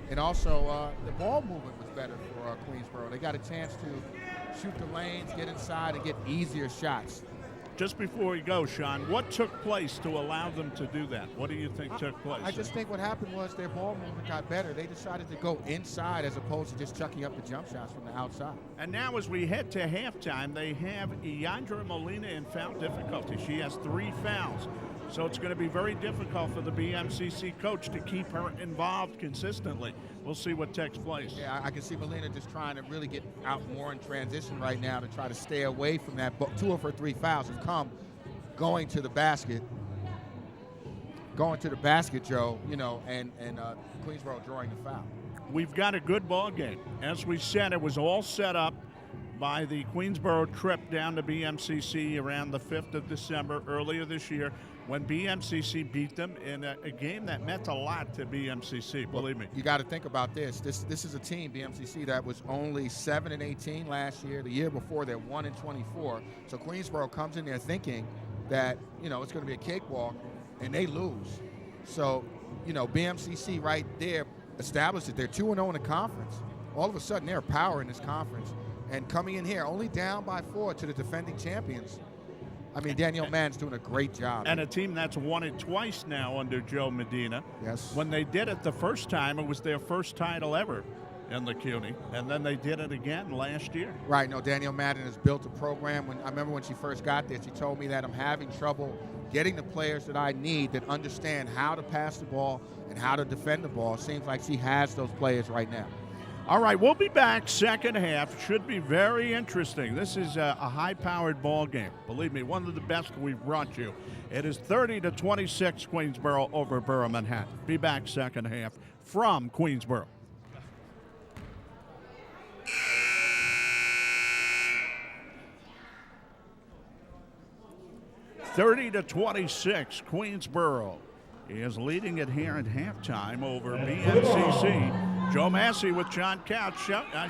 And also, the ball movement was better for Queensborough. They got a chance to shoot the lanes, get inside, and get easier shots. Just before we go, Sean, what took place to allow them to do that? What do you think took place? I just think what happened was their ball movement got better. They decided to go inside as opposed to just chucking up the jump shots from the outside. And now as we head to halftime, they have Iandra Molina in foul difficulty. She has 3 fouls. So it's going to be very difficult for the BMCC coach to keep her involved consistently. We'll see what takes place. Yeah, I can see Molina just trying to really get out more in transition right now to try to stay away from that. But 2 of her 3 fouls have come going to the basket, Joe, and Queensborough drawing the foul. We've got a good ball game. As we said, it was all set up by the Queensborough trip down to BMCC around the 5th of December earlier this year, when BMCC beat them in a game that meant a lot to BMCC, believe me. You got to think about this. This is a team, BMCC, that was only 7-18 last year. The year before, they're 1-24. So Queensborough comes in there thinking that, it's going to be a cakewalk, and they lose. So, BMCC right there established that they're 2-0 in the conference. All of a sudden, they're a power in this conference. And coming in here, only down by 4 to the defending champions. I mean, Danielle Mann's doing a great job. And a team that's won it twice now under Joe Medina. Yes. When they did it the first time, it was their first title ever in the CUNY. And then they did it again last year. Right. No, Danielle Madden has built a program. I remember when she first got there, she told me that I'm having trouble getting the players that I need that understand how to pass the ball and how to defend the ball. It seems like she has those players right now. All right, we'll be back second half. Should be very interesting. This is a high-powered ball game. Believe me, one of the best we've brought you. It is 30-26 Queensborough over Borough Manhattan. Be back second half from Queensborough. (30-26) Queensborough is leading it here at halftime over BMCC. Joe Massey with John Couch.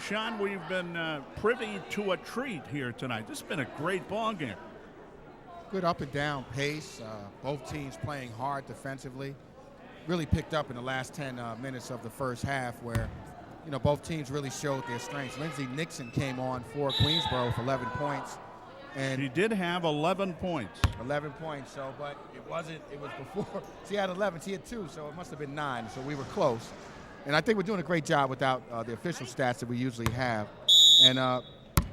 Sean, we've been privy to a treat here tonight. This has been a great ball game. Good up and down pace. Both teams playing hard defensively. Really picked up in the last 10 minutes of the first half where you know, both teams really showed their strengths. Lindsey Nixon came on for Queensborough for 11 points. And She did have 11 points. 11 points, so, but it was before. She had 11, she had 2, so it must have been 9, so we were close. And I think we're doing a great job without the official stats that we usually have. And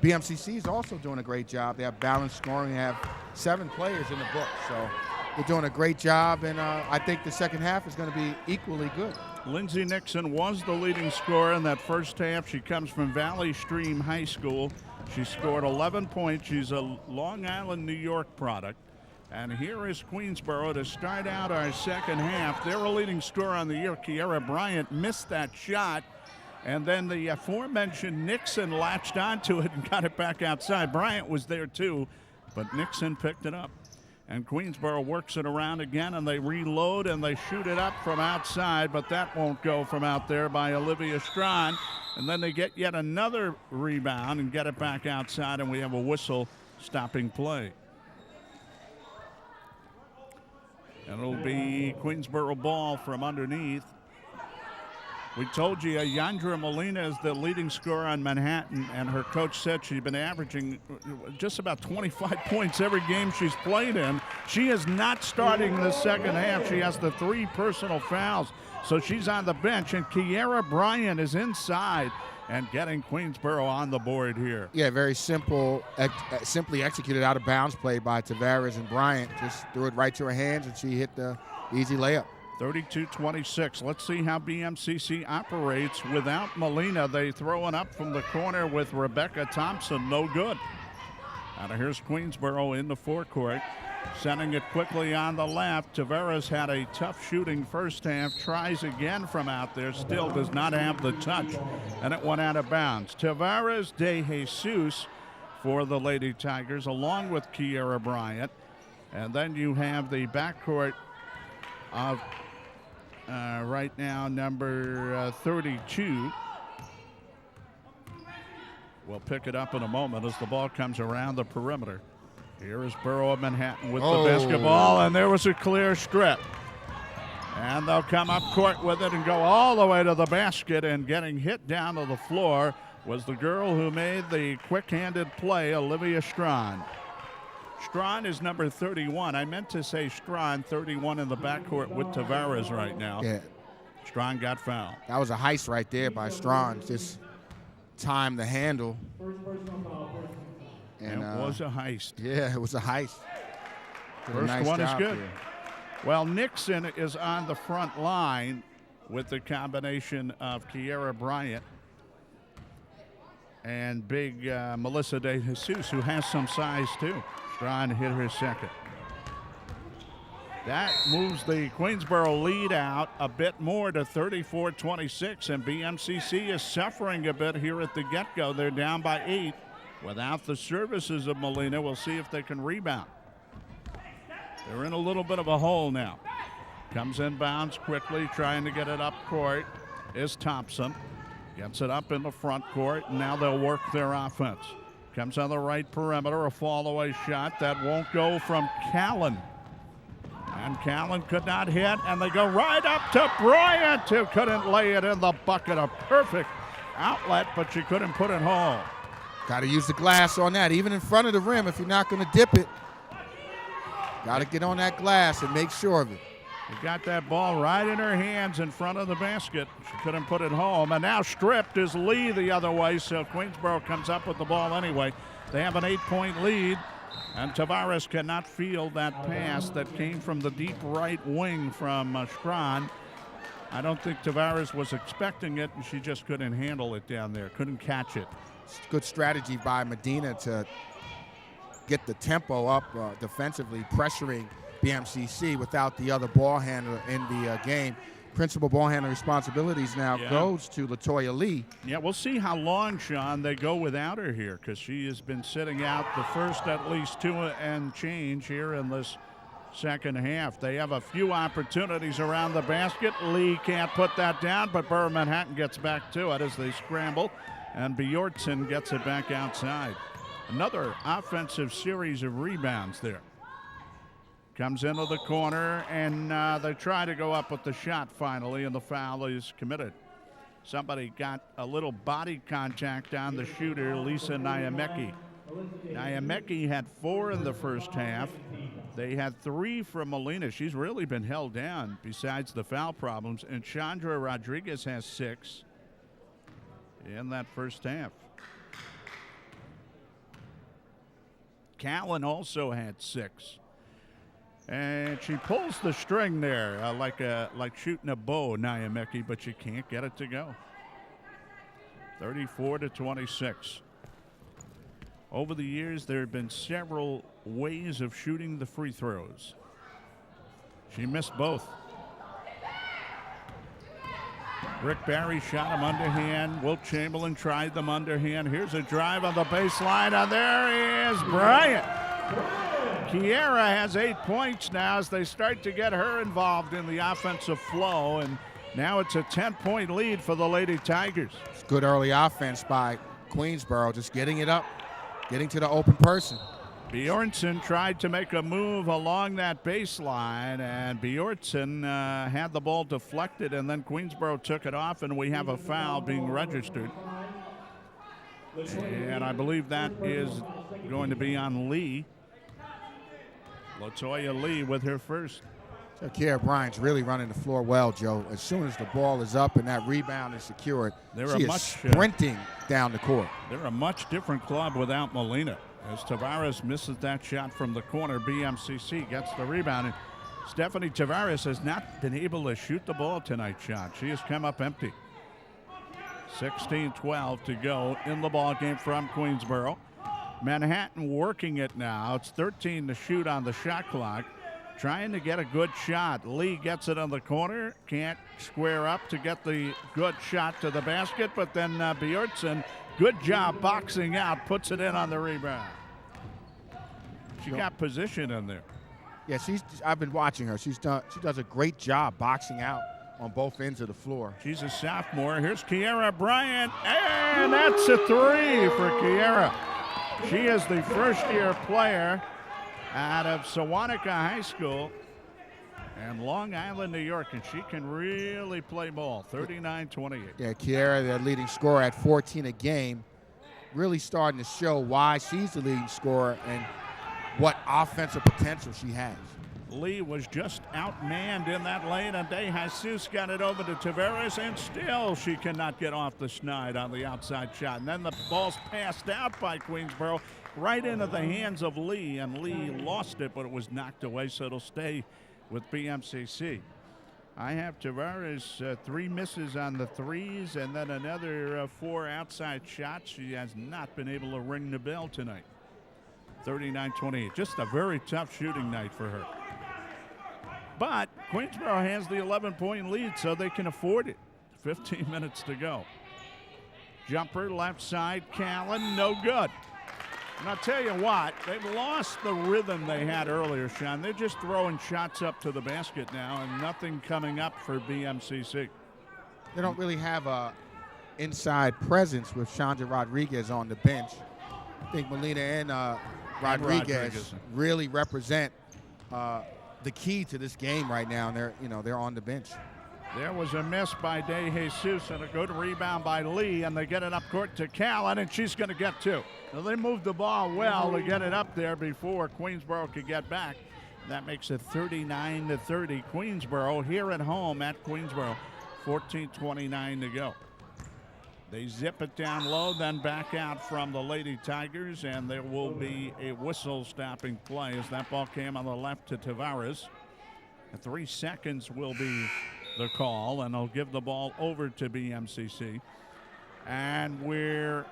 BMCC is also doing a great job. They have balanced scoring. They have 7 players in the book, so they're doing a great job, and I think the second half is going to be equally good. Lindsey Nixon was the leading scorer in that first half. She comes from Valley Stream High School. She scored 11 points. She's a Long Island, New York product. And here is Queensborough to start out our second half. They're a leading scorer on the year. Kiera Bryant missed that shot. And then the aforementioned Nixon latched onto it and got it back outside. Bryant was there too, but Nixon picked it up. And Queensborough works it around again, and they reload, and they shoot it up from outside, but that won't go from out there by Olivia Strawn. And then they get yet another rebound and get it back outside, and we have a whistle stopping play. And it'll be Queensborough ball from underneath. We told you Yandra Molina is the leading scorer on Manhattan, and her coach said she's been averaging just about 25 points every game she's played in. She is not starting the second half. She has the 3 personal fouls, so she's on the bench, and Kiera Bryant is inside and getting Queensborough on the board here. Yeah, very simple, simply executed out of bounds play by Tavares, and Bryant just threw it right to her hands, and she hit the easy layup. 32-26. Let's see how BMCC operates without Molina. They throw it up from the corner with Rebecca Thompson. No good. And here's Queensborough in the forecourt. Sending it quickly on the left. Tavares had a tough shooting first half. Tries again from out there. Still does not have the touch. And it went out of bounds. Tavares de Jesus for the Lady Tigers, along with Kiera Bryant. And then you have the backcourt of right now, number 32. We'll pick it up in a moment as the ball comes around the perimeter. Here is Borough of Manhattan with the basketball, and there was a clear strip. And they'll come up court with it and go all the way to the basket, and getting hit down to the floor was the girl who made the quick-handed play, Olivia Strawn. Strawn is number 31. I meant to say Strawn, 31 in the backcourt with Tavares right now. Yeah. Strawn got fouled. That was a heist right there by Strawn. Just timed the handle. And it was a heist. Yeah, it was a heist. First one is good. Here. Well, Nixon is on the front line with the combination of Kiera Bryant and big Melissa De Jesus, who has some size too. Strawn hit her second. That moves the Queensborough lead out a bit more to 34-26, and BMCC is suffering a bit here at the get-go. They're down by 8 without the services of Molina. We'll see if they can rebound. They're in a little bit of a hole now. Comes inbounds quickly, trying to get it up court is Thompson. Gets it up in the front court, and now they'll work their offense. Comes on the right perimeter, a fall-away shot that won't go from Callan. And Callan could not hit, and they go right up to Bryant, who couldn't lay it in the bucket. A perfect outlet, but she couldn't put it home. Got to use the glass on that, even in front of the rim if you're not going to dip it. Got to get on that glass and make sure of it. She got that ball right in her hands in front of the basket. She couldn't put it home. And now stripped is Lee the other way, so Queensborough comes up with the ball anyway. They have an 8-point lead, and Tavares cannot field that pass that came from the deep right wing from Strawn. I don't think Tavares was expecting it, and she just couldn't handle it down there, couldn't catch it. Good strategy by Medina to get the tempo up defensively, pressuring BMCC without the other ball handler in the game. Principal ball handler responsibilities now goes to LaToya Lee. Yeah, we'll see how long, Sean, they go without her here, because she has been sitting out the first at least 2 and change here in this second half. They have a few opportunities around the basket. Lee can't put that down, but Borough Manhattan gets back to it as they scramble, and Bjortson gets it back outside. Another offensive series of rebounds there. Comes into the corner, and they try to go up with the shot finally, and the foul is committed. Somebody got a little body contact on the shooter, Lisa Nyamecki. Nyamecki had 4 in the first half. They had 3 from Molina. She's really been held down besides the foul problems. And Chandra Rodriguez has 6 in that first half. Callan also had 6. And she pulls the string there like shooting a bow, Nyamecki, but she can't get it to go. 34-26. Over the years, there have been several ways of shooting the free throws. She missed both. Rick Barry shot him underhand. Wilt Chamberlain tried them underhand. Here's a drive on the baseline, and there is Bryant. Kiera has 8 points now as they start to get her involved in the offensive flow, and now it's a 10-point lead for the Lady Tigers. It's good early offense by Queensborough, just getting it up, getting to the open person. Bjornsson tried to make a move along that baseline, and Bjornsson had the ball deflected, and then Queensborough took it off, and we have a foul being registered. And I believe that is going to be on Lee. Latoya Lee with her first. So Kiera Bryant's really running the floor well, Joe. As soon as the ball is up and that rebound is secured, she is sprinting down the court. They're a much different club without Molina. As Tavares misses that shot from the corner, BMCC gets the rebound. And Stephanie Tavares has not been able to shoot the ball tonight, Sean. She has come up empty. 16-12 to go in the ball game from Queensborough. Manhattan working it now. It's 13 to shoot on the shot clock. Trying to get a good shot. Lee gets it on the corner. Can't square up to get the good shot to the basket. But then Bjornsson, good job boxing out, puts it in on the rebound. She got position in there. Yeah, I've been watching her. She does a great job boxing out on both ends of the floor. She's a sophomore. Here's Kiera Bryant, and that's a 3 for Kiera. She is the first-year player out of Sewanaka High School and Long Island, New York, and she can really play ball. 39-28. Yeah, Kiera, their leading scorer at 14 a game, really starting to show why she's the leading scorer and what offensive potential she has. Lee was just outmanned in that lane, and De Jesus got it over to Tavares, and still she cannot get off the schneid on the outside shot. And then the ball's passed out by Queensborough right into the hands of Lee, and Lee lost it, but it was knocked away, so it'll stay with BMCC. I have Tavares 3 misses on the threes, and then another 4 outside shots. She has not been able to ring the bell tonight. 39-28. Just a very tough shooting night for her. But Queensborough has the 11-point lead, so they can afford it. 15 minutes to go. Jumper left side, Callan, no good. And I'll tell you what, they've lost the rhythm they had earlier, Sean. They're just throwing shots up to the basket now, and nothing coming up for BMCC. They don't really have a inside presence with Chandra Rodriguez on the bench. I think Molina and Rodriguez really represent the key to this game right now, and they're on the bench. There was a miss by De Jesus and a good rebound by Lee, and they get it up court to Callan, and she's going to get 2. Now they moved the ball well to get it up there before Queensborough could get back. That makes it 39-30. Queensborough here at home at Queensborough. 14:29 to go. They zip it down low, then back out from the Lady Tigers, and there will be a whistle stopping play as that ball came on the left to Tavares. 3 seconds will be the call, and they'll give the ball over to BMCC. And we're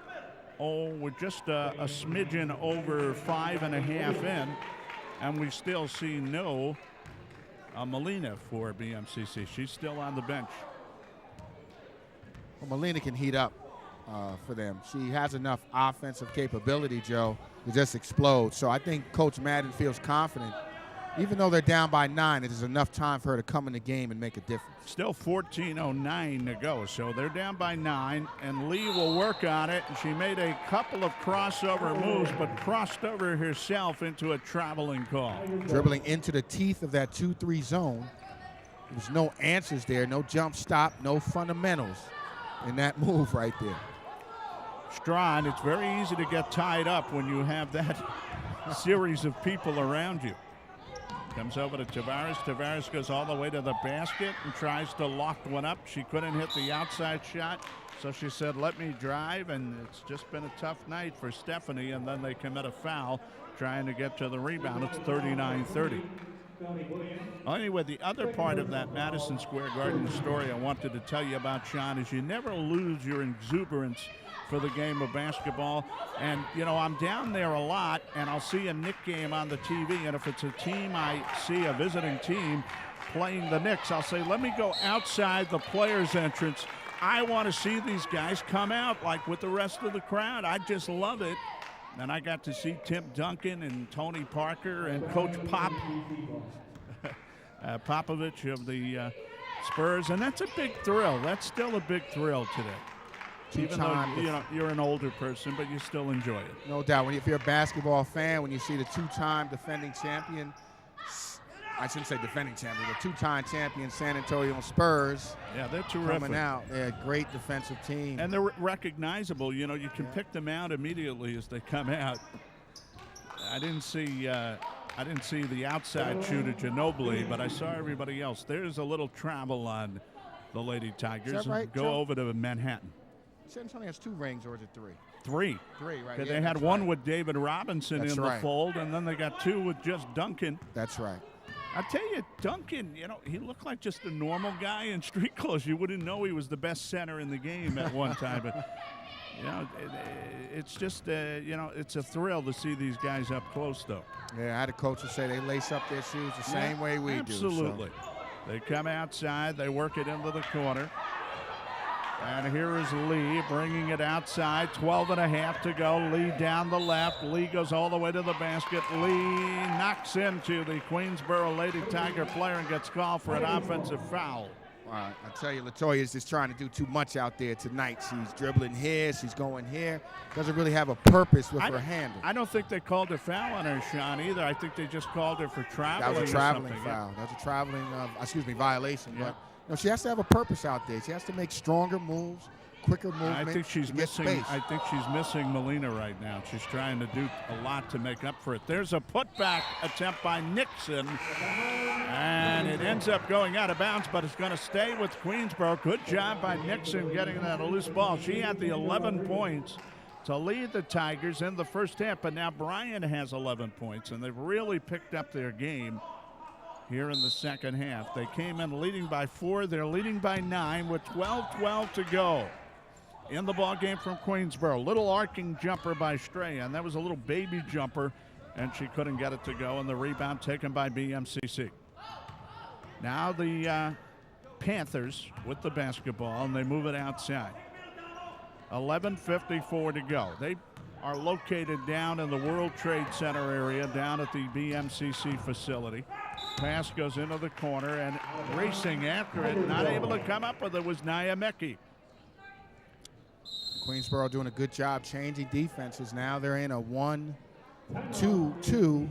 just a smidgen over 5.5 in, and we still see no Molina for BMCC. She's still on the bench. Well, Molina can heat up for them. She has enough offensive capability, Joe, to just explode. So I think Coach Madden feels confident. Even though they're down by 9, it is enough time for her to come in the game and make a difference. Still 14:09 to go, so they're down by 9, and Lee will work on it. And she made a couple of crossover moves, but crossed over herself into a traveling call. Dribbling into the teeth of that 2-3 zone. There's no answers there, no jump stop, no fundamentals. in that move right there. Strawn, it's very easy to get tied up when you have that series of people around you. Comes over to Tavares. Tavares goes all the way to the basket and tries to lock one up. She couldn't hit the outside shot, so she said, let me drive, and it's just been a tough night for Stephanie, and then they commit a foul trying to get to the rebound. It's 39-30. Anyway, the other part of that Madison Square Garden story I wanted to tell you about, Sean, is you never lose your exuberance for the game of basketball. And, you know, I'm down there a lot, and I'll see a Knick game on the TV, and if it's a team I see, a visiting team, playing the Knicks, I'll say, let me go outside the players' entrance. I want to see these guys come out like with the rest of the crowd. I just love it. And I got to see Tim Duncan and Tony Parker and Coach Popovich of the Spurs, and that's a big thrill. That's still a big thrill today. Even though you're an older person, but you still enjoy it. No doubt. If you're a basketball fan, when you see the two-time defending champion, I shouldn't say defending champion, the two-time champion San Antonio Spurs. Yeah, they're terrific. Coming out. They're a great defensive team. And they're recognizable. You know, you can pick them out immediately as they come out. I didn't see the outside shooter Ginobili, but I saw everybody else. There's a little travel on the Lady Tigers. Is that right, Go Joe? over to Manhattan. San Antonio has 2 rings, or is it 3? Three, right? Yeah, Yeah, they had one with David Robinson That's in right. the fold, and then they got 2 with just Duncan. That's right. I tell you, Duncan, you know, he looked like just a normal guy in street clothes. You wouldn't know he was the best center in the game at one time. But, you know, it's just, you know, it's a thrill to see these guys up close, though. Yeah, I had a coach who say they lace up their shoes the same way we do. Absolutely. They come outside. They work it into the corner. And here is Lee bringing it outside. 12 and a half to go. Lee down the left. Lee goes all the way to the basket. Lee knocks into the Queensborough Lady Tiger player and gets called for an offensive foul. I tell you, LaToya is just trying to do too much out there tonight. She's dribbling here. She's going here. Doesn't really have a purpose with her handle. I don't think they called a foul on her, Sean, either. I think they just called her for traveling. That was a traveling or foul. That was a traveling, violation. Yeah. But no, she has to have a purpose out there. She has to make stronger moves, quicker movement. I think she's missing. Space. I think she's missing Melina right now. She's trying to do a lot to make up for it. There's a putback attempt by Nixon, and it ends up going out of bounds, but it's going to stay with Queensborough. Good job by Nixon getting that a loose ball. She had the 11 points to lead the Tigers in the first half, but now Bryan has 11 points, and they've really picked up their game here in the second half. They came in leading by 4. They're leading by 9 with 12-12 to go in the ball game from Queensborough. Little arcing jumper by Stray, and that was a little baby jumper, and she couldn't get it to go, and the rebound taken by BMCC. Now the Panthers with the basketball, and they move it outside. 11:54 to go. They are located down in the World Trade Center area, down at the BMCC facility. Pass goes into the corner, and racing after it, not able to come up with it, was Nyameki. Queensborough doing a good job changing defenses. Now they're in a 1-2-2,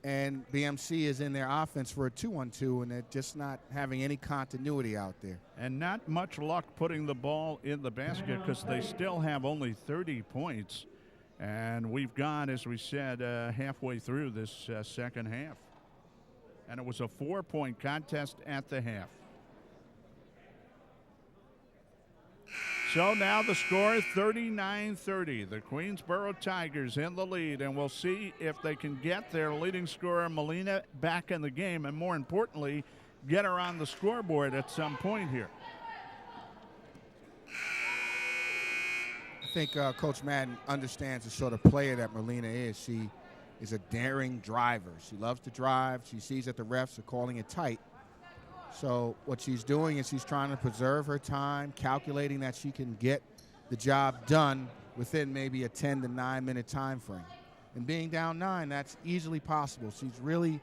and BMC is in their offense for a 2-on-2, and they're just not having any continuity out there. And not much luck putting the ball in the basket because they still have only 30 points. And we've gone, as we said, halfway through this second half. And it was a 4-point contest at the half. So now the score is 39-30. The Queensborough Tigers in the lead, and we'll see if they can get their leading scorer, Melina, back in the game, and more importantly, get her on the scoreboard at some point here. I think Coach Madden understands the sort of player that Melina is. She is a daring driver. She loves to drive. She sees that the refs are calling it tight. So what she's doing is she's trying to preserve her time, calculating that she can get the job done within maybe a 10 to 9 minute time frame. And being down 9, that's easily possible. She's really,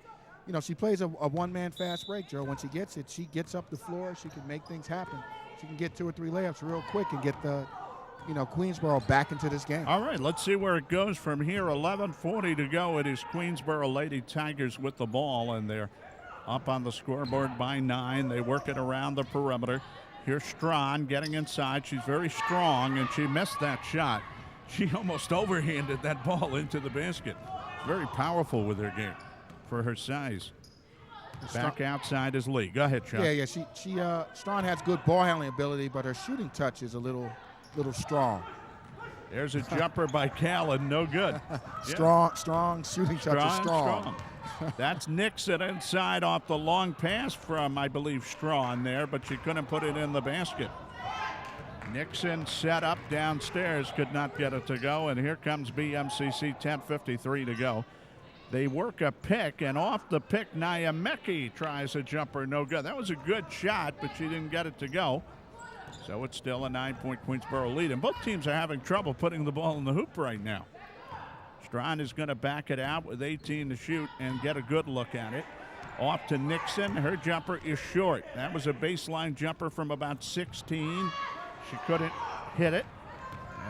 you know, she plays a one-man fast break, Joe. When she gets it, she gets up the floor. She can make things happen. She can get 2 or 3 layups real quick and get the, you know, Queensborough back into this game. All right, let's see where it goes from here. 11:40 to go. It is Queensborough Lady Tigers with the ball, and they're up on the scoreboard by 9. They work it around the perimeter. Here's Strawn getting inside. She's very strong, and she missed that shot. She almost overhanded that ball into the basket. Very powerful with her game for her size. Back outside is Lee. Go ahead, Sean. Yeah. Strawn has good ball handling ability, but her shooting touch is a little strong. There's a jumper by Callan, no good. Strong shooting touch is strong. That's Nixon inside off the long pass from, I believe, Strawn there, but she couldn't put it in the basket. Nixon set up downstairs, could not get it to go, and here comes BMCC, 10:53 to go. They work a pick, and off the pick, Nyameki tries a jumper, no good. That was a good shot, but she didn't get it to go. So it's still a 9-point Queensborough lead, and both teams are having trouble putting the ball in the hoop right now. Strawn is going to back it out with 18 to shoot and get a good look at it. Off to Nixon. Her jumper is short. That was a baseline jumper from about 16. She couldn't hit it.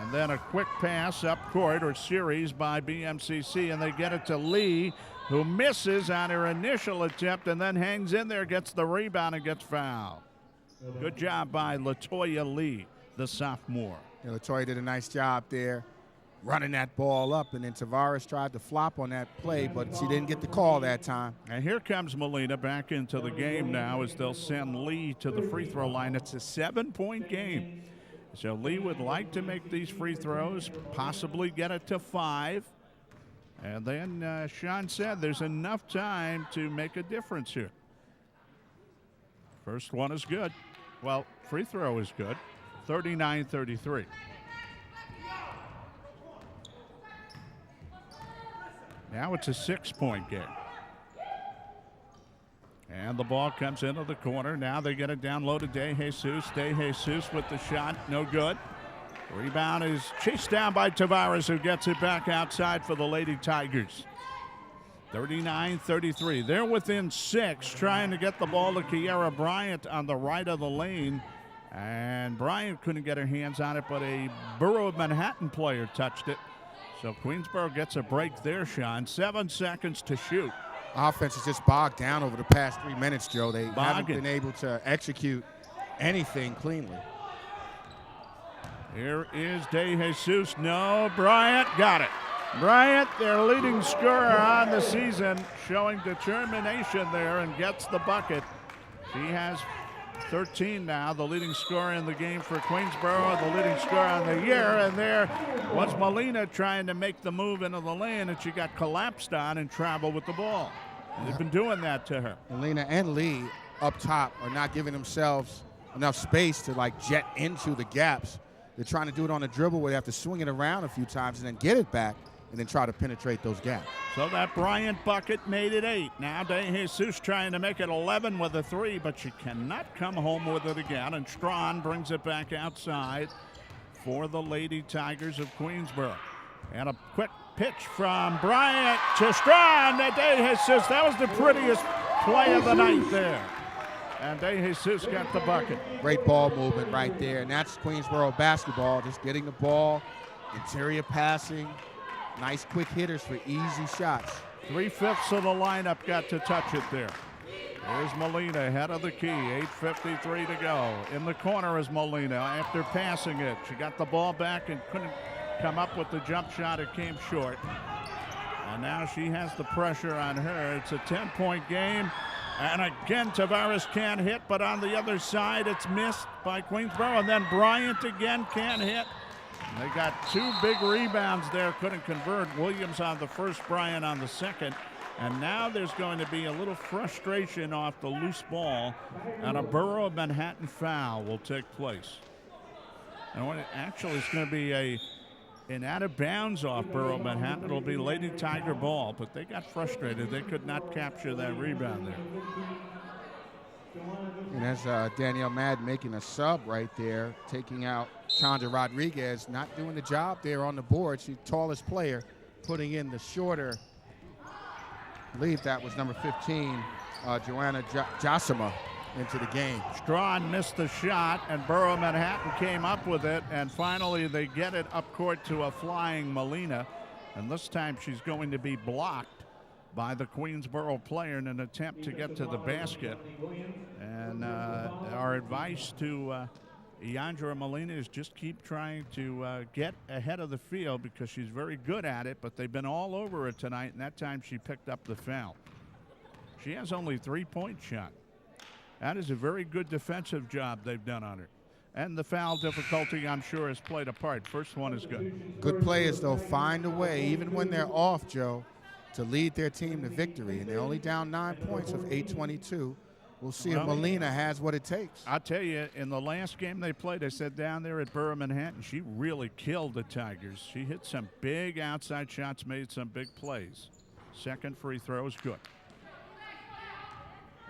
And then a quick pass up court or series by BMCC, and they get it to Lee, who misses on her initial attempt and then hangs in there, gets the rebound, and gets fouled. Good job by LaToya Lee, the sophomore. Yeah, LaToya did a nice job there running that ball up, and then Tavares tried to flop on that play, but she didn't get the call that time. And here comes Molina back into the game now as they'll send Lee to the free throw line. It's a 7-point game. So Lee would like to make these free throws, possibly get it to 5. And then Sean said there's enough time to make a difference here. First one is good. Well, free throw is good. 39-33. Now it's a 6-point game. And the ball comes into the corner. Now they get it down low to DeJesus. DeJesus with the shot, no good. Rebound is chased down by Tavares, who gets it back outside for the Lady Tigers. 39-33. They're within 6, trying to get the ball to Kiera Bryant on the right of the lane. And Bryant couldn't get her hands on it, but a Borough of Manhattan player touched it. So Queensborough gets a break there, Sean. 7 seconds to shoot. Offense is just bogged down over the past 3 minutes, Joe. They haven't been able to execute anything cleanly. Here is DeJesus. No, Bryant got it. Bryant, their leading scorer on the season, showing determination there and gets the bucket. She has 13 now, the leading scorer in the game for Queensborough, the leading scorer on the year. And there was Molina trying to make the move into the lane, and she got collapsed on and traveled with the ball. They've been doing that to her. Molina and Lee up top are not giving themselves enough space to like jet into the gaps. They're trying to do it on a dribble where they have to swing it around a few times and then get it back and then try to penetrate those gaps. So that Bryant bucket made it 8. Now DeJesus trying to make it 11 with a 3, but she cannot come home with it again. And Strawn brings it back outside for the Lady Tigers of Queensborough. And a quick pitch from Bryant to Strawn to DeJesus. That was the prettiest play of the night there. And DeJesus got the bucket. Great ball movement right there. And that's Queensborough basketball, just getting the ball, interior passing. Nice quick hitters for easy shots. 3/5 of the lineup got to touch it there. There's Molina, head of the key, 8:53 to go. In the corner is Molina after passing it. She got the ball back and couldn't come up with the jump shot. It came short. And now she has the pressure on her. It's a 10-point game. And again, Tavares can't hit, but on the other side, it's missed by Queensborough. And then Bryant again can't hit. They got 2 big rebounds there, couldn't convert. Williams on the first, Bryant on the second. And now there's going to be a little frustration off the loose ball, and a Borough of Manhattan foul will take place. And when actually it's going to be an out of bounds off Borough of Manhattan. It'll be Lady Tiger ball, but they got frustrated. They could not capture that rebound there. And that's Danielle Madden making a sub right there, taking out Chandra Rodriguez, not doing the job there on the board. She's the tallest player, putting in the shorter, I believe that was number 15, Joanna Jasima, into the game. Strawn missed the shot, and Borough of Manhattan came up with it, and finally they get it up court to a flying Molina. And this time she's going to be blocked by the Queensborough player in an attempt to get to the basket. And our advice to Yandra Molina is just keep trying to get ahead of the field because she's very good at it, but they've been all over her tonight, and that time she picked up the foul. She has only 3-point shot. That is a very good defensive job they've done on her. And the foul difficulty, I'm sure, has played a part. First one is good. Good players, though, find a way, even when they're off, Joe, to lead their team to victory. And they're only down 9 points with 8:22. We'll see if Molina has what it takes. I'll tell you, in the last game they played, I said down there at Borough Manhattan, she really killed the Tigers. She hit some big outside shots, made some big plays. Second free throw is good.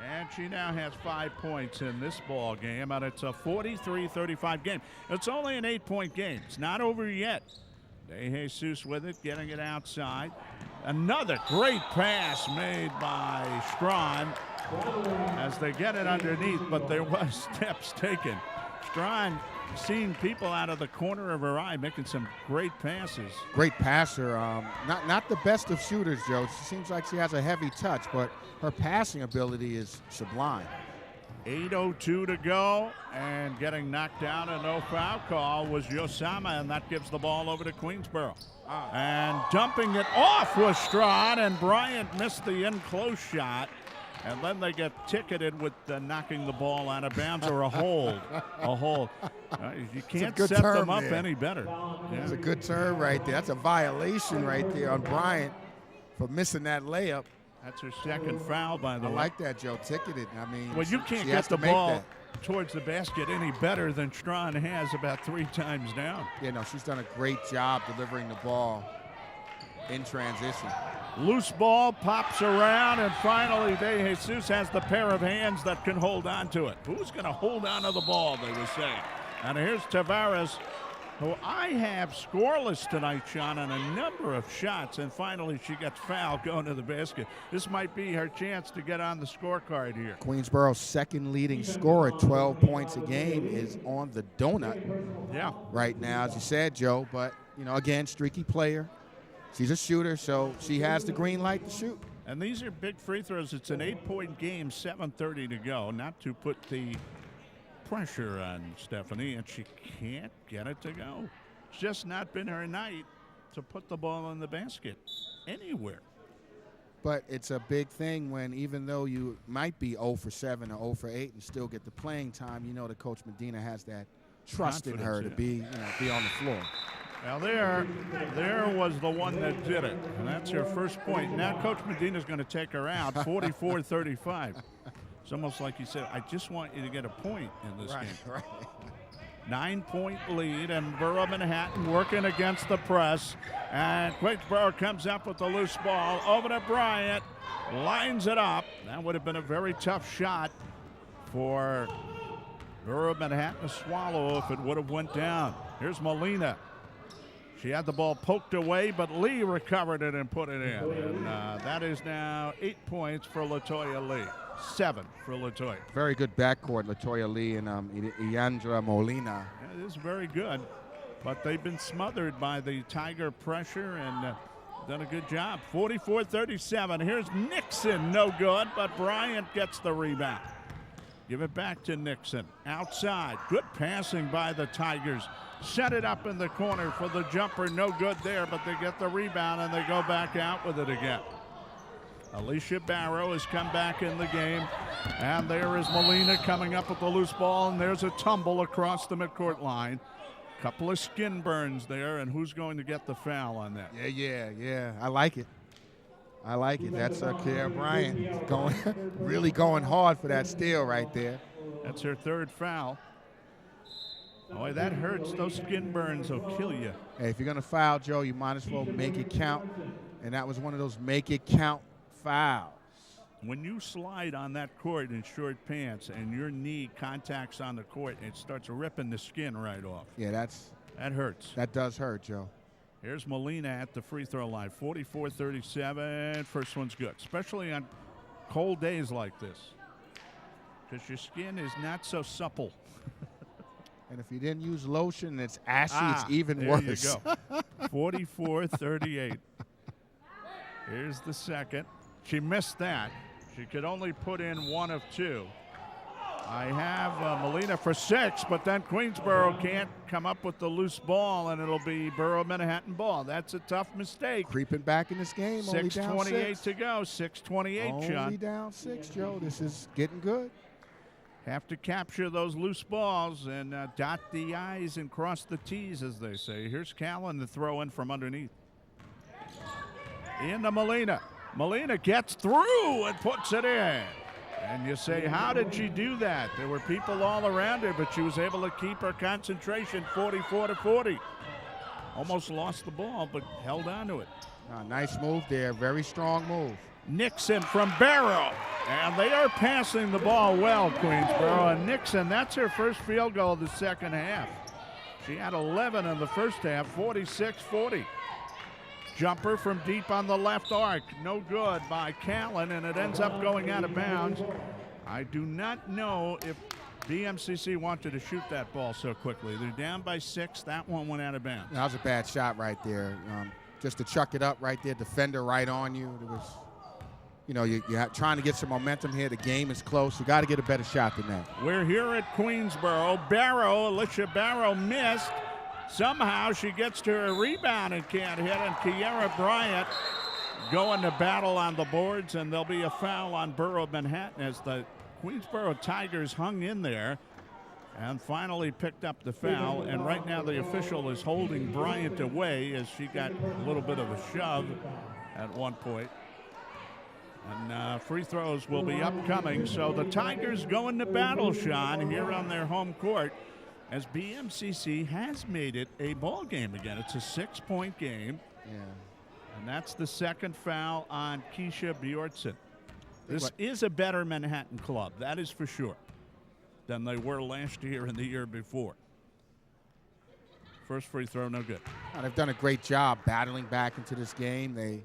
And she now has 5 points in this ball game, and it's a 43-35 game. It's only an 8-point game. It's not over yet. De Jesus with it, getting it outside. Another great pass made by Strawn as they get it underneath, but there was steps taken. Strawn seeing people out of the corner of her eye, making some great passes. Great passer. Not the best of shooters, Joe. She seems like she has a heavy touch, but her passing ability is sublime. 8:02 to go, and getting knocked down, a no foul call was Yosama, and that gives the ball over to Queensborough. And dumping it off was Strawn, and Bryant missed the in-close shot. And then they get ticketed with knocking the ball out of bounds or a hold. A hold. You can't set them up any better. That's a good term right there. That's a violation right there on Bryant for missing that layup. That's her second foul, by the way. I like that, Joe. Ticketed. I mean, well, you can't get the ball towards the basket any better than Strawn has about 3 times down. Yeah, no, she's done a great job delivering the ball in transition. Loose ball pops around, and finally De Jesus has the pair of hands that can hold on to it. Who's going to hold on to the ball, they were saying. And here's Tavares, who I have scoreless tonight, Sean, on a number of shots, and finally she gets fouled going to the basket. This might be her chance to get on the scorecard here. Queensborough's second leading scorer, 12 points a game, is on the donut right now, as you said, Joe. But, you know, again, streaky player. She's a shooter, so she has the green light to shoot. And these are big free throws. It's an 8-point game, 7:30 to go. Not to put the pressure on Stephanie, and she can't get it to go. It's just not been her night to put the ball in the basket anywhere. But it's a big thing when, even though you might be 0 for 7 or 0 for 8 and still get the playing time, you know that Coach Medina has that trust in her to be on the floor. Now there was the one that did it, and that's her first point. Now Coach Medina's going to take her out, 44-35. It's almost like he said, I just want you to get a point in this game. Right. 9-point lead, and Borough Manhattan working against the press. And Queensborough comes up with the loose ball over to Bryant, lines it up. That would have been a very tough shot for Borough Manhattan to swallow if it would have went down. Here's Molina. She had the ball poked away, but Lee recovered it and put it in. And that is now 8 points for Latoya Lee. 7 for Latoya. Very good backcourt, Latoya Lee and Yandra Molina. Yeah, it is very good, but they've been smothered by the Tiger pressure and done a good job. 44-37. Here's Nixon, no good, but Bryant gets the rebound. Give it back to Nixon. Outside. Good passing by the Tigers. Set it up in the corner for the jumper. No good there, but they get the rebound and they go back out with it again. Alicia Barrow has come back in the game. And there is Molina coming up with the loose ball, and there's a tumble across the midcourt line. Couple of skin burns there, and who's going to get the foul on that? Yeah. I like it. That's Kiera Bryant really going hard for that steal right there. That's her third foul. Boy, that hurts. Those skin burns will kill you. Hey, if you're going to foul, Joe, you might as well make it count. And that was one of those make it count fouls. When you slide on that court in short pants and your knee contacts on the court, it starts ripping the skin right off. Yeah, that hurts. That does hurt, Joe. Here's Molina at the free throw line. 44-37. First one's good, especially on cold days like this, because your skin is not so supple. And if you didn't use lotion, it's ashy. It's even worse. There you go. 44-38. Here's the second. She missed that. She could only put in 1 of 2. I have Molina for 6, but then Queensborough can't come up with the loose ball, and it'll be Borough Manhattan ball. That's a tough mistake. Creeping back in this game. 6:28 to go. 6:28, Sean. Only down 6, Joe. This is getting good. Have to capture those loose balls and dot the I's and cross the T's, as they say. Here's Callan to throw in from underneath. Into Molina. Molina gets through and puts it in. And you say, how did she do that? There were people all around her, but she was able to keep her concentration 44-40. Almost lost the ball, but held on to it. Nice move there. Very strong move. Nixon from Barrow. And they are passing the ball well, Queensborough. And Nixon, that's her first field goal of the second half. She had 11 in the first half, 46-40. Jumper from deep on the left arc. No good by Callan, and it ends up going out of bounds. I do not know if BMCC wanted to shoot that ball so quickly. They're down by 6. That one went out of bounds. That was a bad shot right there. Just to chuck it up right there, defender right on you. It was, you're trying to get some momentum here. The game is close. You got to get a better shot than that. We're here at Queensborough. Alicia Barrow missed. Somehow she gets to her rebound and can't hit, and Kiera Bryant going to battle on the boards, and there'll be a foul on Borough Manhattan as the Queensborough Tigers hung in there and finally picked up the foul. And right now the official is holding Bryant away as she got a little bit of a shove at one point. And free throws will be upcoming. So the Tigers going to battle, Sean, here on their home court, as BMCC has made it a ball game again. It's a 6-point game. Yeah. And that's the second foul on Keisha Bjortson. This is a better Manhattan club, that is for sure, than they were last year and the year before. First free throw, no good. They've done a great job battling back into this game. They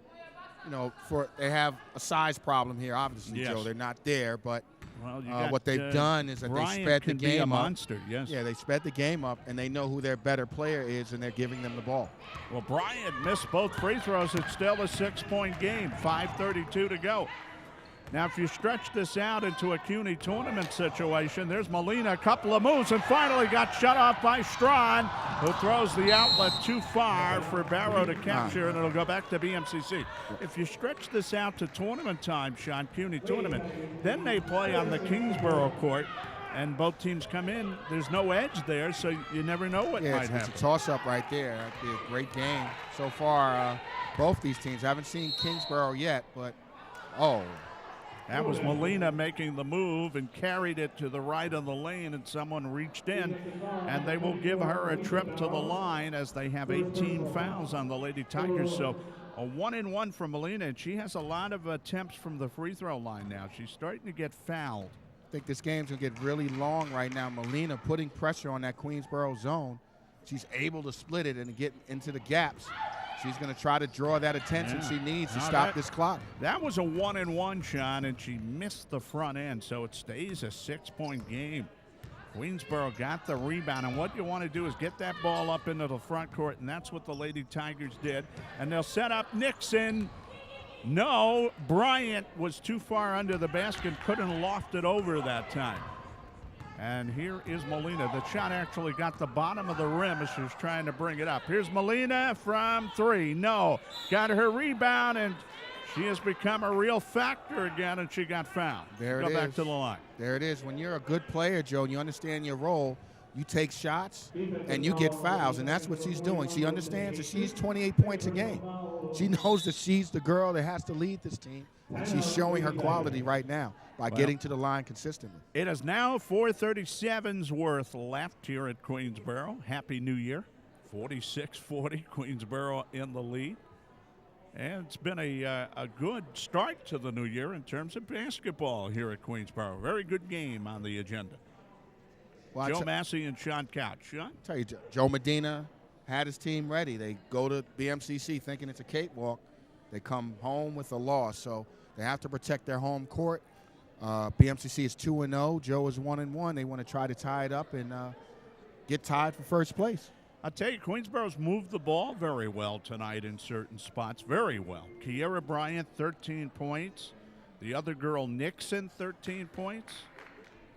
have a size problem here, obviously, yes. Joe. They're not there, but well, what they've done is that they sped the game up. Monster, yes. Yeah, they sped the game up, and they know who their better player is, and they're giving them the ball. Well, Bryant missed both free throws. It's still a 6-point game, 5:32 to go. Now, if you stretch this out into a CUNY tournament situation, there's Molina, a couple of moves, and finally got shut off by Strawn, who throws the outlet too far for Barrow to capture, and it'll go back to BMCC. If you stretch this out to tournament time, Sean, CUNY tournament, then they play on the Queensborough court, and both teams come in. There's no edge there, so you never know what might happen. It's a toss-up right there. That'd be a great game. So far, both these teams. I haven't seen Queensborough yet, but, that was Molina making the move and carried it to the right of the lane, and someone reached in, and they will give her a trip to the line as they have 18 fouls on the Lady Tigers. So a 1-and-1 from Molina, and she has a lot of attempts from the free throw line now. She's starting to get fouled. I think this game's going to get really long right now. Molina putting pressure on that Queensborough zone. She's able to split it and get into the gaps. She's going to try to draw that attention she needs to stop this clock. That was a 1-and-1, Sean, and she missed the front end, so it stays a 6-point game. Queensborough got the rebound, and what you want to do is get that ball up into the front court, and that's what the Lady Tigers did. And they'll set up Nixon. No, Bryant was too far under the basket, couldn't loft it over that time. And here is Molina. The shot actually got the bottom of the rim as she was trying to bring it up. Here's Molina from 3. No. Got her rebound, and she has become a real factor again, and she got fouled. There it is. Go back to the line. There it is. When you're a good player, Joe, and you understand your role, you take shots and you get fouls, and that's what she's doing. She understands that she's 28 points a game. She knows that she's the girl that has to lead this team, and she's showing her quality right now by getting to the line consistently. It is now 4:37's worth left here at Queensborough. Happy New Year. 46-40, Queensborough in the lead. And it's been a good start to the new year in terms of basketball here at Queensborough. Very good game on the agenda. Well, Joe Massey and Sean Couch. Sean? I tell you, Joe Medina had his team ready. They go to BMCC thinking it's a cakewalk. They come home with a loss, so they have to protect their home court. BMCC is 2-0. Joe is 1-1. They want to try to tie it up and get tied for first place. I'll tell you, Queensborough's moved the ball very well tonight in certain spots. Very well. Kiera Bryant, 13 points. The other girl, Nixon, 13 points.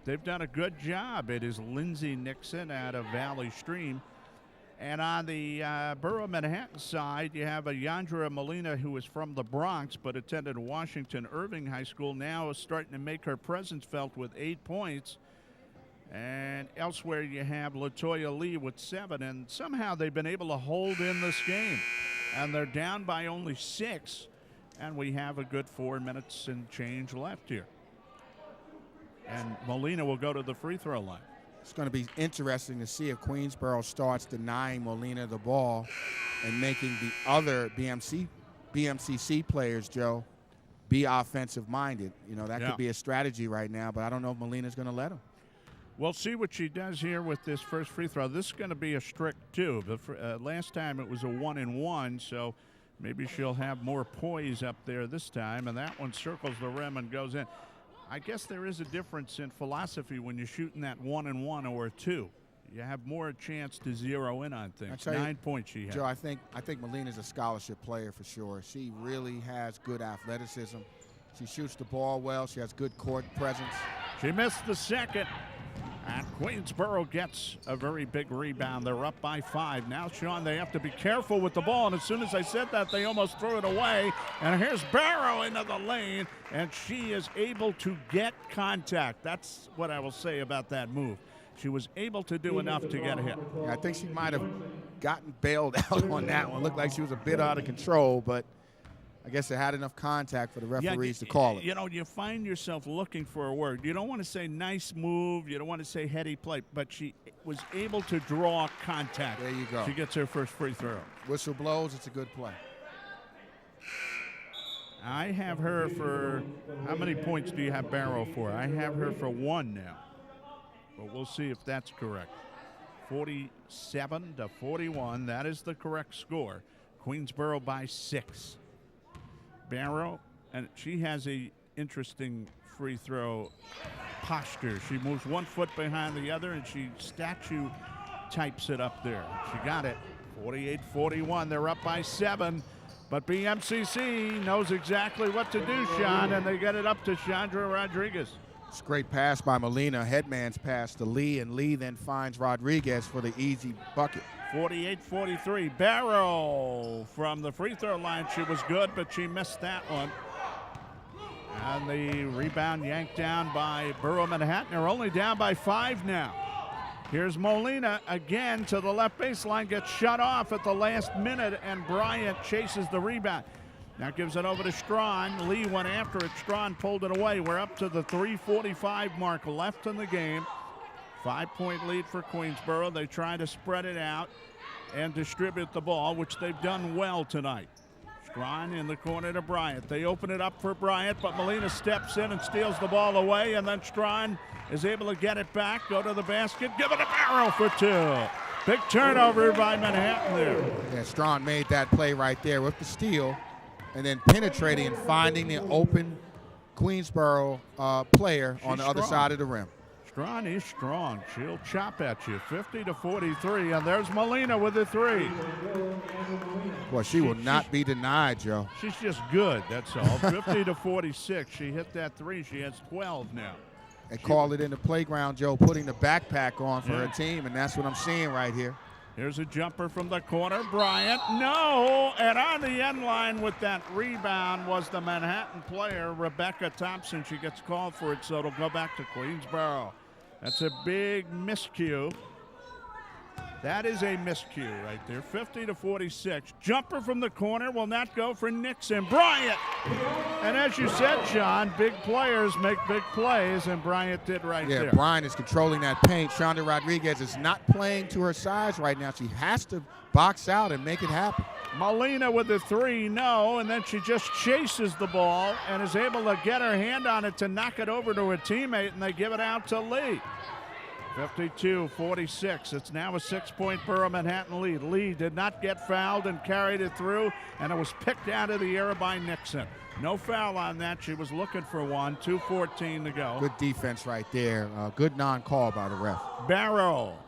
They've done a good job. It is Lindsay Nixon out of Valley Stream. And on the Borough of Manhattan side, you have a Yandra Molina who is from the Bronx but attended Washington Irving High School, now is starting to make her presence felt with 8 points. And elsewhere you have LaToya Lee with 7, and somehow they've been able to hold in this game. And they're down by only 6, and we have a good 4 minutes and change left here. And Molina will go to the free throw line. It's going to be interesting to see if Queensborough starts denying Molina the ball and making the other BMCC players, Joe, be offensive-minded. You know, that could be a strategy right now, but I don't know if Molina's going to let him. We'll see what she does here with this first free throw. This is going to be a strict 2. Last time it was a 1-and-1, so maybe she'll have more poise up there this time, and that one circles the rim and goes in. I guess there is a difference in philosophy when you're shooting that 1-and-1 or a 2. You have more chance to zero in on things. 9 points she has. Joe, I think Molina's a scholarship player for sure. She really has good athleticism. She shoots the ball well. She has good court presence. She missed the second. And Queensborough gets a very big rebound. They're up by 5. Now, Sean, they have to be careful with the ball. And as soon as I said that, they almost threw it away. And here's Barrow into the lane. And she is able to get contact. That's what I will say about that move. She was able to do enough to get a hit. Yeah, I think she might have gotten bailed out on that one. Looked like she was a bit out of control, but I guess it had enough contact for the referees to call it. You know, you find yourself looking for a word. You don't want to say nice move. You don't want to say heady play. But she was able to draw contact. There you go. She gets her first free throw. Whistle blows. It's a good play. I have her for, how many points do you have Barrow for? I have her for 1 now. But we'll see if that's correct. 47-41. That is the correct score. Queensborough by 6. Barrow, and she has a interesting free throw posture. She moves 1 foot behind the other, and she statue types it up there. She got it. 48-41. They're up by 7. But BMCC knows exactly what to do, Sean, and they get it up to Chandra Rodriguez. It's a great pass by Molina. Headman's pass to Lee, and Lee then finds Rodriguez for the easy bucket. 48-43. Barrow from the free throw line. She was good, but she missed that one. And the rebound yanked down by Borough Manhattan. They're only down by 5 now. Here's Molina again to the left baseline. Gets shut off at the last minute, and Bryant chases the rebound. Now gives it over to Strawn. Lee went after it. Strawn pulled it away. We're up to the 3:45 mark left in the game. 5-point lead for Queensborough. They try to spread it out and distribute the ball, which they've done well tonight. Strawn in the corner to Bryant. They open it up for Bryant, but Molina steps in and steals the ball away, and then Strawn is able to get it back, go to the basket, give it a Barrow for 2. Big turnover by Manhattan there. Yeah, Strawn made that play right there with the steal, and then penetrating and finding the open Queensborough player on the other side of the rim. Strawn is strong. She'll chop at you. 50-43, and there's Molina with the 3. Well, she will not be denied, Joe. She's just good, that's all. 50-46. She hit that 3. She has 12 now. They call it in the playground, Joe, putting the backpack on for her team, and that's what I'm seeing right here. Here's a jumper from the corner. Bryant, no! And on the end line with that rebound was the Manhattan player, Rebecca Thompson. She gets called for it, so it'll go back to Queensborough. That's a big miscue. That is a miscue right there. 50-46. Jumper from the corner will not go for Nixon. Bryant! And as you said, John, big players make big plays, and Bryant did right there. Yeah, Bryant is controlling that paint. Chandra Rodriguez is not playing to her size right now. She has to box out and make it happen. Molina with the 3, no, and then she just chases the ball and is able to get her hand on it to knock it over to her teammate, and they give it out to Lee. 52-46. It's now a 6-point Borough Manhattan lead. Lee did not get fouled and carried it through, and it was picked out of the air by Nixon. No foul on that. She was looking for one. 2:14 to go. Good defense right there. Good non-call by the ref. Barrow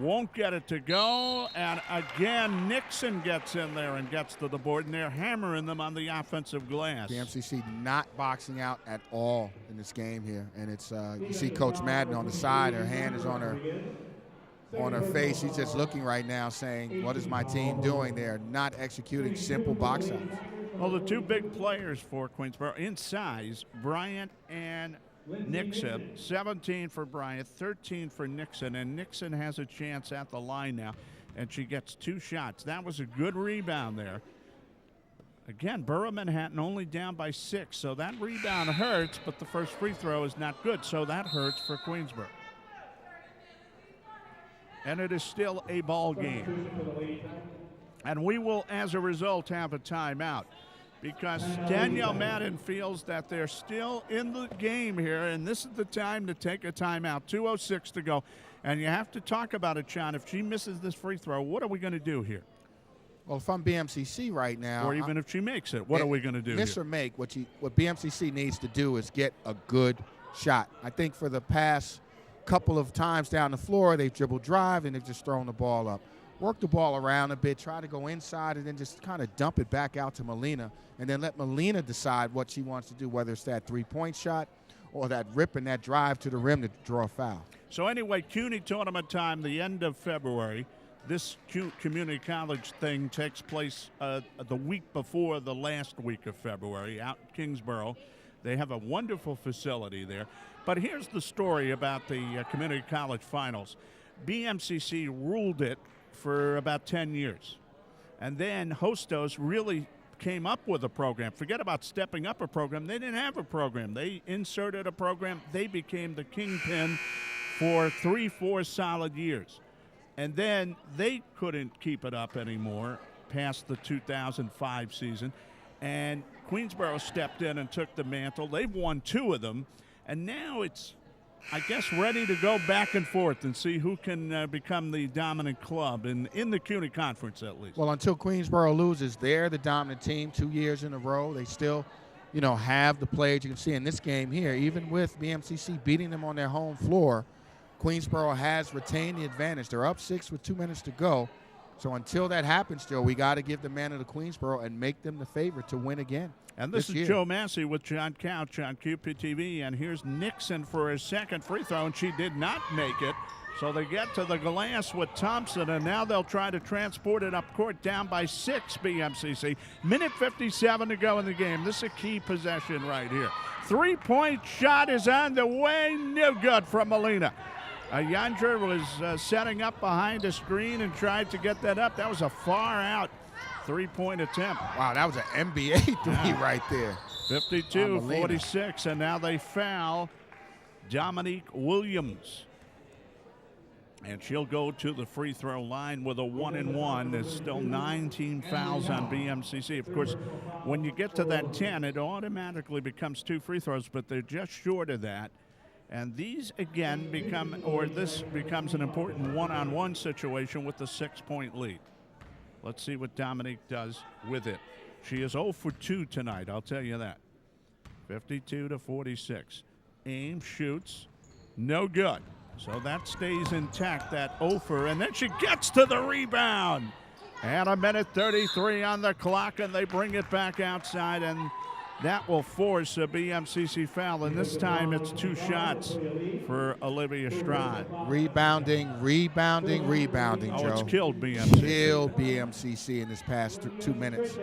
won't get it to go. And again, Nixon gets in there and gets to the board, and they're hammering them on the offensive glass. BMCC not boxing out at all in this game here. And it's you see Coach Madden on the side. Her hand is on her face. She's just looking right now saying, what is my team doing? They're not executing simple box outs. Well, the two big players for Queensborough in size, Bryant and Nixon. 17 for Bryant, 13 for Nixon, and Nixon has a chance at the line now, and she gets 2 shots. That was a good rebound there. Again, Borough Manhattan only down by 6, so that rebound hurts, but the first free throw is not good, so that hurts for Queensborough. And it is still a ball game. And we will, as a result, have a timeout because Danielle Madden feels that they're still in the game here, and this is the time to take a timeout. 2:06 to go. And you have to talk about it, John. If she misses this free throw, what are we going to do here? Well, if I'm BMCC right now, or even if she makes it, what are we going to do miss here? or make, what BMCC needs to do is get a good shot. I think for the past couple of times down the floor, they've dribbled drive and they've just thrown the ball up. Work the ball around a bit, try to go inside, and then just kind of dump it back out to Melina, and then let Melina decide what she wants to do, whether it's that three-point shot or that rip and that drive to the rim to draw a foul. So anyway, CUNY tournament time, the end of February. This community college thing takes place the week before the last week of February out in Kingsborough. They have a wonderful facility there. But here's the story about the community college finals. BMCC ruled it for about 10 years. And then Hostos really came up with a program. Forget about stepping up a program. They didn't have a program. They inserted a program. They became the kingpin for 3-4 solid years. And then they couldn't keep it up anymore past the 2005 season. And Queensborough stepped in and took the mantle. They've won 2 of them. And now it's, I guess, ready to go back and forth and see who can become the dominant club in the CUNY Conference at least. Well, until Queensborough loses, they're the dominant team 2 years in a row. They still, have the players. You can see in this game here, even with BMCC beating them on their home floor, Queensborough has retained the advantage. They're up 6 with 2 minutes to go. So until that happens, Joe, we got to give the mantle to Queensborough and make them the favorite to win again. And this is Joe Massey with John Couch on QPTV. And here's Nixon for his second free throw, and she did not make it. So they get to the glass with Thompson, and now they'll try to transport it up court, down by 6, BMCC. Minute 57 to go in the game. This is a key possession right here. 3-point shot is on the way. No good from Melina. Yandra was setting up behind a screen and tried to get that up. That was a far-out 3-point attempt. Wow, that was an NBA three right there. 52-46, and now they foul Dominique Williams. And she'll go to the free throw line with a 1-and-1. There's still 19 fouls on BMCC. Of course, when you get to that 10, it automatically becomes 2 free throws, but they're just short of that. And these, again, this becomes an important one-on-one situation with the 6-point lead. Let's see what Dominique does with it. She is 0 for 2 tonight, I'll tell you that. 52-46. Ames shoots. No good. So that stays intact, that 0 for, and then she gets to the rebound. And a minute 33 on the clock, and they bring it back outside, and that will force a BMCC foul, and this time it's 2 shots for Olivia Strad. Rebounding, Joe. Oh, it's killed BMCC. Killed BMCC in this past 2 minutes.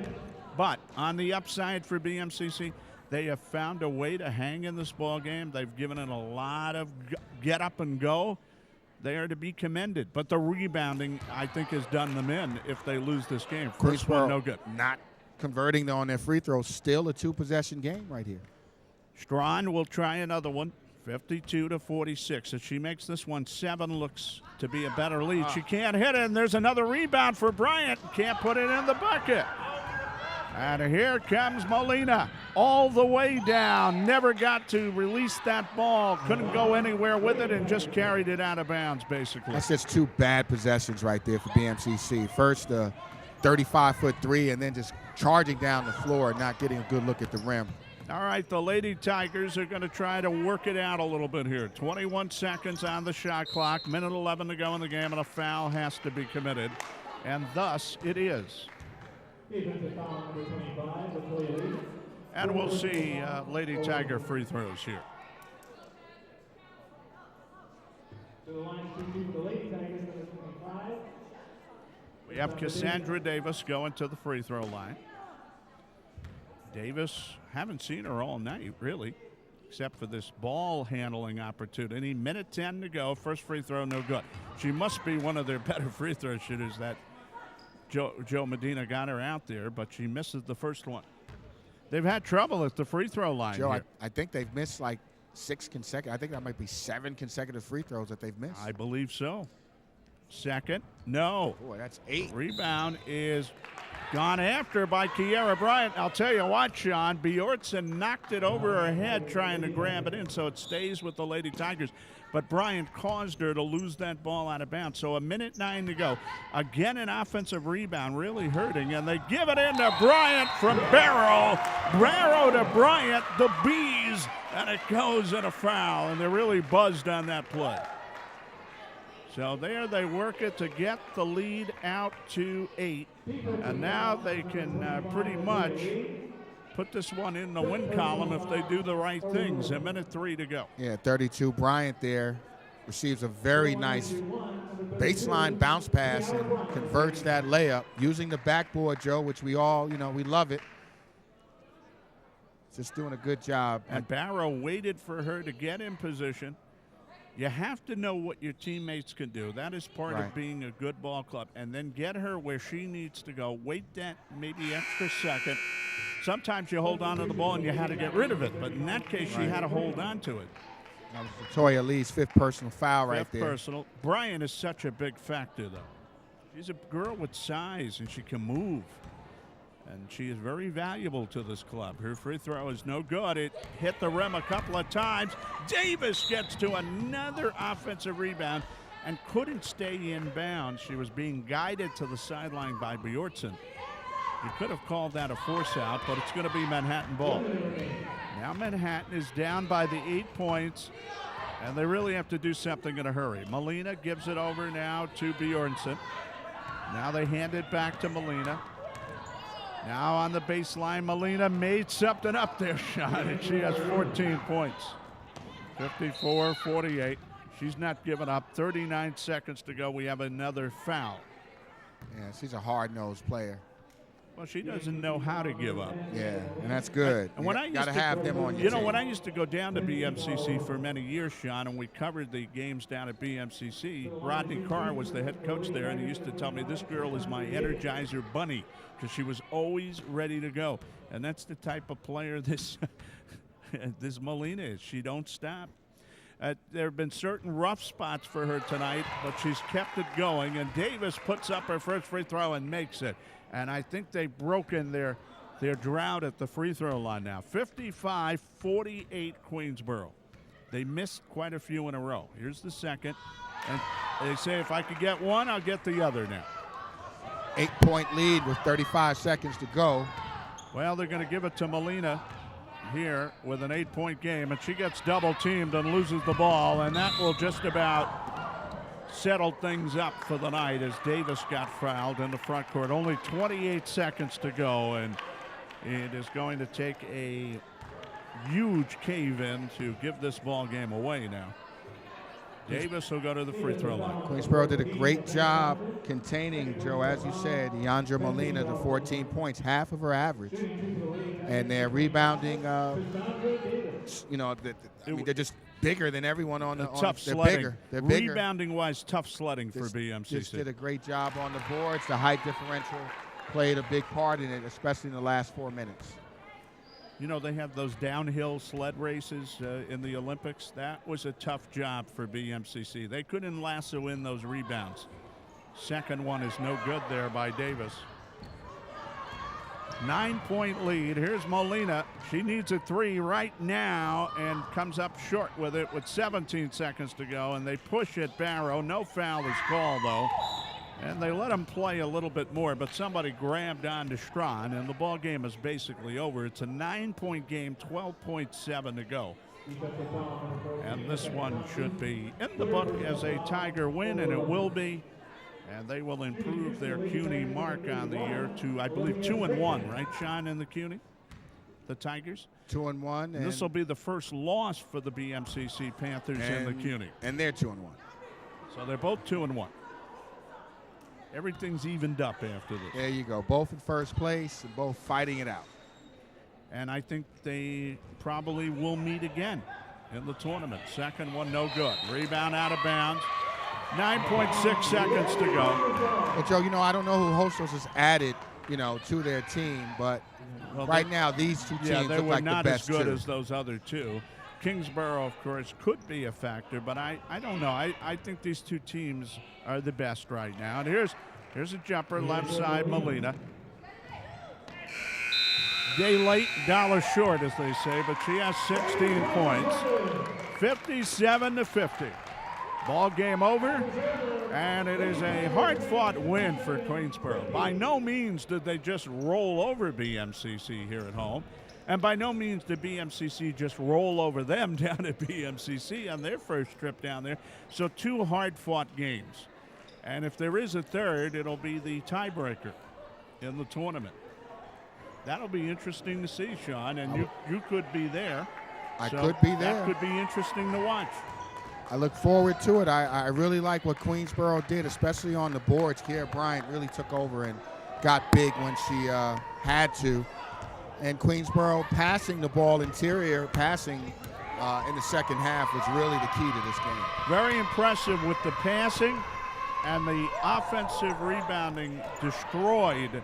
But on the upside for BMCC, they have found a way to hang in this ball game. They've given it a lot of get up and go. They are to be commended. But the rebounding, I think, has done them in if they lose this game. First one, no good. Not converting on their free throws. Still a 2-possession game right here. Strawn will try another one. 52-46. If she makes this one 7, looks to be a better lead. She can't hit it, and there's another rebound for Bryant. Can't put it in the bucket. And here comes Molina all the way down. Never got to release that ball. Couldn't go anywhere with it and just carried it out of bounds, basically. That's just 2 bad possessions right there for BMCC. First, the 35-foot three, and then just charging down the floor and not getting a good look at the rim. All right, the Lady Tigers are going to try to work it out a little bit here. 21 seconds on the shot clock, minute 11 to go in the game, and a foul has to be committed. And thus it is. And we'll see Lady Tiger free throws here. We have Cassandra Davis going to the free throw line. Davis, haven't seen her all night, really, except for this ball handling opportunity. Minute 10 to go. First free throw, no good. She must be one of their better free throw shooters. That Joe Medina got her out there, but she misses the first one. They've had trouble at the free throw line. Joe, I think they've missed like 6 consecutive. I think that might be 7 consecutive free throws that they've missed. I believe so. Second, no. Boy, that's 8. Rebound is gone after by Kiera Bryant. I'll tell you what, Sean, Bjornsson knocked it over her head trying to grab it in, so it stays with the Lady Tigers. But Bryant caused her to lose that ball out of bounds. So a minute 9 to go. Again, an offensive rebound, really hurting, and they give it in to Bryant from Barrow. Barrow to Bryant, the Bees, and it goes in a foul, and they're really buzzed on that play. So there they work it to get the lead out to 8. And now they can pretty much put this one in the win column if they do the right things. A minute 3 to go. Yeah, 32. Bryant there receives a very nice baseline bounce pass and converts that layup using the backboard, Joe, which we all, we love it. Just doing a good job. And Barrow waited for her to get in position. You have to know what your teammates can do. That is part of being a good ball club. And then get her where she needs to go. Wait that maybe extra second. Sometimes you hold on to the ball and you had to get rid of it. But in that case, she had to hold on to it. That was Latoya Lee's 5th personal foul right there. 5th personal. Bryant is such a big factor, though. She's a girl with size, and she can move. And she is very valuable to this club. Her free throw is no good. It hit the rim a couple of times. Davis gets to another offensive rebound and couldn't stay in bounds. She was being guided to the sideline by Bjornsson. You could have called that a force out, but it's going to be Manhattan ball. Now Manhattan is down by the 8 points, and they really have to do something in a hurry. Molina gives it over now to Bjornsson. Now they hand it back to Molina. Now on the baseline, Molina made something up there, Sean, and she has 14 points. 54-48. She's not giving up. 39 seconds to go. We have another foul. Yeah, she's a hard-nosed player. Well, she doesn't know how to give up. Yeah, and that's good. And when I got to have them on your team. When I used to go down to BMCC for many years, Sean, and we covered the games down at BMCC, Rodney Carr was the head coach there, and he used to tell me, this girl is my Energizer bunny, because she was always ready to go. And that's the type of player this Molina is. She don't stop. There have been certain rough spots for her tonight, but she's kept it going. And Davis puts up her first free throw and makes it. And I think they've broken their drought at the free throw line now. 55-48 Queensborough. They missed quite a few in a row. Here's the second. And they say if I could get one, I'll get the other now. 8-point lead with 35 seconds to go. Well, they're going to give it to Molina here with an 8-point game, and she gets double teamed and loses the ball, and that will just about settle things up for the night as Davis got fouled in the front court. Only 28 seconds to go, and it is going to take a huge cave-in to give this ball game away now. Davis will go to the free throw line. Queensborough did a great job containing, Joe, as you said, Deandra Molina to 14 points, half of her average. And they're rebounding, they're just bigger than everyone on the tough they're sledding. They're bigger. Rebounding-wise, tough sledding for BMCC. Just did a great job on the boards. The height differential played a big part in it, especially in the last 4 minutes. You know, they have those downhill sled races in the Olympics. That was a tough job for BMCC. They couldn't lasso in those rebounds. Second one is no good there by Davis. 9-point lead. Here's Molina. She needs a 3 right now and comes up short with it with 17 seconds to go, and they push it. Barrow. No foul is called, though. And they let him play a little bit more, but somebody grabbed onto Strawn, and the ball game is basically over. It's a 9-point game, 12.7 to go. And this one should be in the book as a Tiger win, and it will be. And they will improve their CUNY mark on the year to, I believe, 2-1, right, Sean, in the CUNY? The Tigers? 2-1. And this will be the first loss for the BMCC Panthers in the CUNY. And they're 2-1. So they're both 2-1. Everything's evened up after this. There you go. Both in first place and both fighting it out. And I think they probably will meet again in the tournament. Second one, no good. Rebound out of bounds. 9.6 seconds to go. Well, Joe, I don't know who Hostos has added, to their team, but right now these two teams they look were like not the best as good two. as those other two. Kingsborough, of course, could be a factor, but I don't know. I think these two teams are the best right now. And here's a jumper, left side, Molina. Day late, dollar short, as they say, but she has 16 points. 57-50. Ball game over, and it is a hard-fought win for Queensborough. By no means did they just roll over BMCC here at home, and by no means did BMCC just roll over them down at BMCC on their first trip down there. So two hard-fought games. And if there is a third, it'll be the tiebreaker in the tournament. That'll be interesting to see, Sean, and you could be there. I could be there. That could be interesting to watch. I look forward to it. I really like what Queensborough did, especially on the boards. Kiera Bryant really took over and got big when she had to. And Queensborough passing the ball, interior passing in the second half was really the key to this game. Very impressive with the passing, and the offensive rebounding destroyed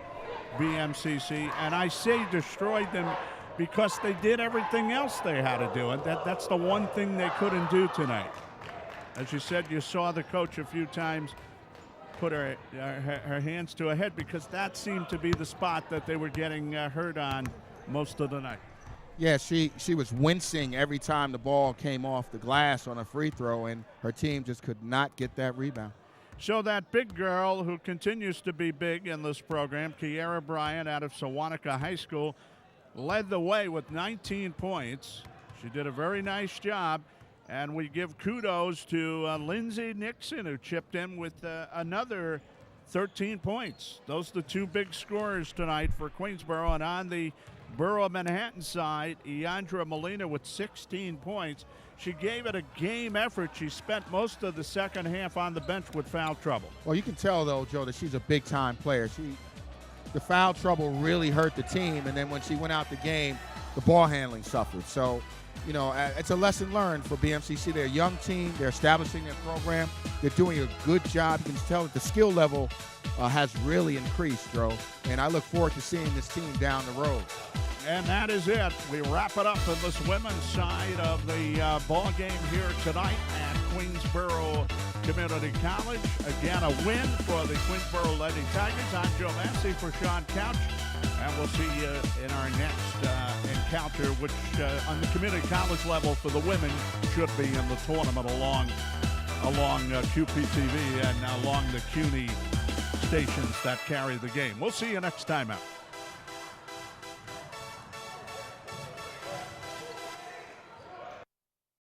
BMCC. And I say destroyed them because they did everything else they had to do. And that's the one thing they couldn't do tonight. As you said, you saw the coach a few times put her hands to her head because that seemed to be the spot that they were getting hurt on most of the night. Yeah, she was wincing every time the ball came off the glass on a free throw, and her team just could not get that rebound. So that big girl who continues to be big in this program, Kiera Bryant out of Sewanaka High School, led the way with 19 points. She did a very nice job. And we give kudos to Lindsay Nixon, who chipped in with another 13 points. Those are the two big scorers tonight for Queensborough. And on the Borough of Manhattan side, Iandra Molina with 16 points. She gave it a game effort. She spent most of the second half on the bench with foul trouble. Well, you can tell, though, Joe, that she's a big-time player. The foul trouble really hurt the team, and then when she went out the game, the ball handling suffered. So, it's a lesson learned for BMCC. They're a young team. They're establishing their program. They're doing a good job. You can tell that the skill level has really increased, Joe. And I look forward to seeing this team down the road. And that is it. We wrap it up in this women's side of the ball game here tonight at Queensborough Community College. Again, a win for the Queensborough Lady Tigers. I'm Joe Massey for Sean Couch. And we'll see you in our next encounter, which on the community college level for the women should be in the tournament along QPTV and along the CUNY stations that carry the game. We'll see you next time out.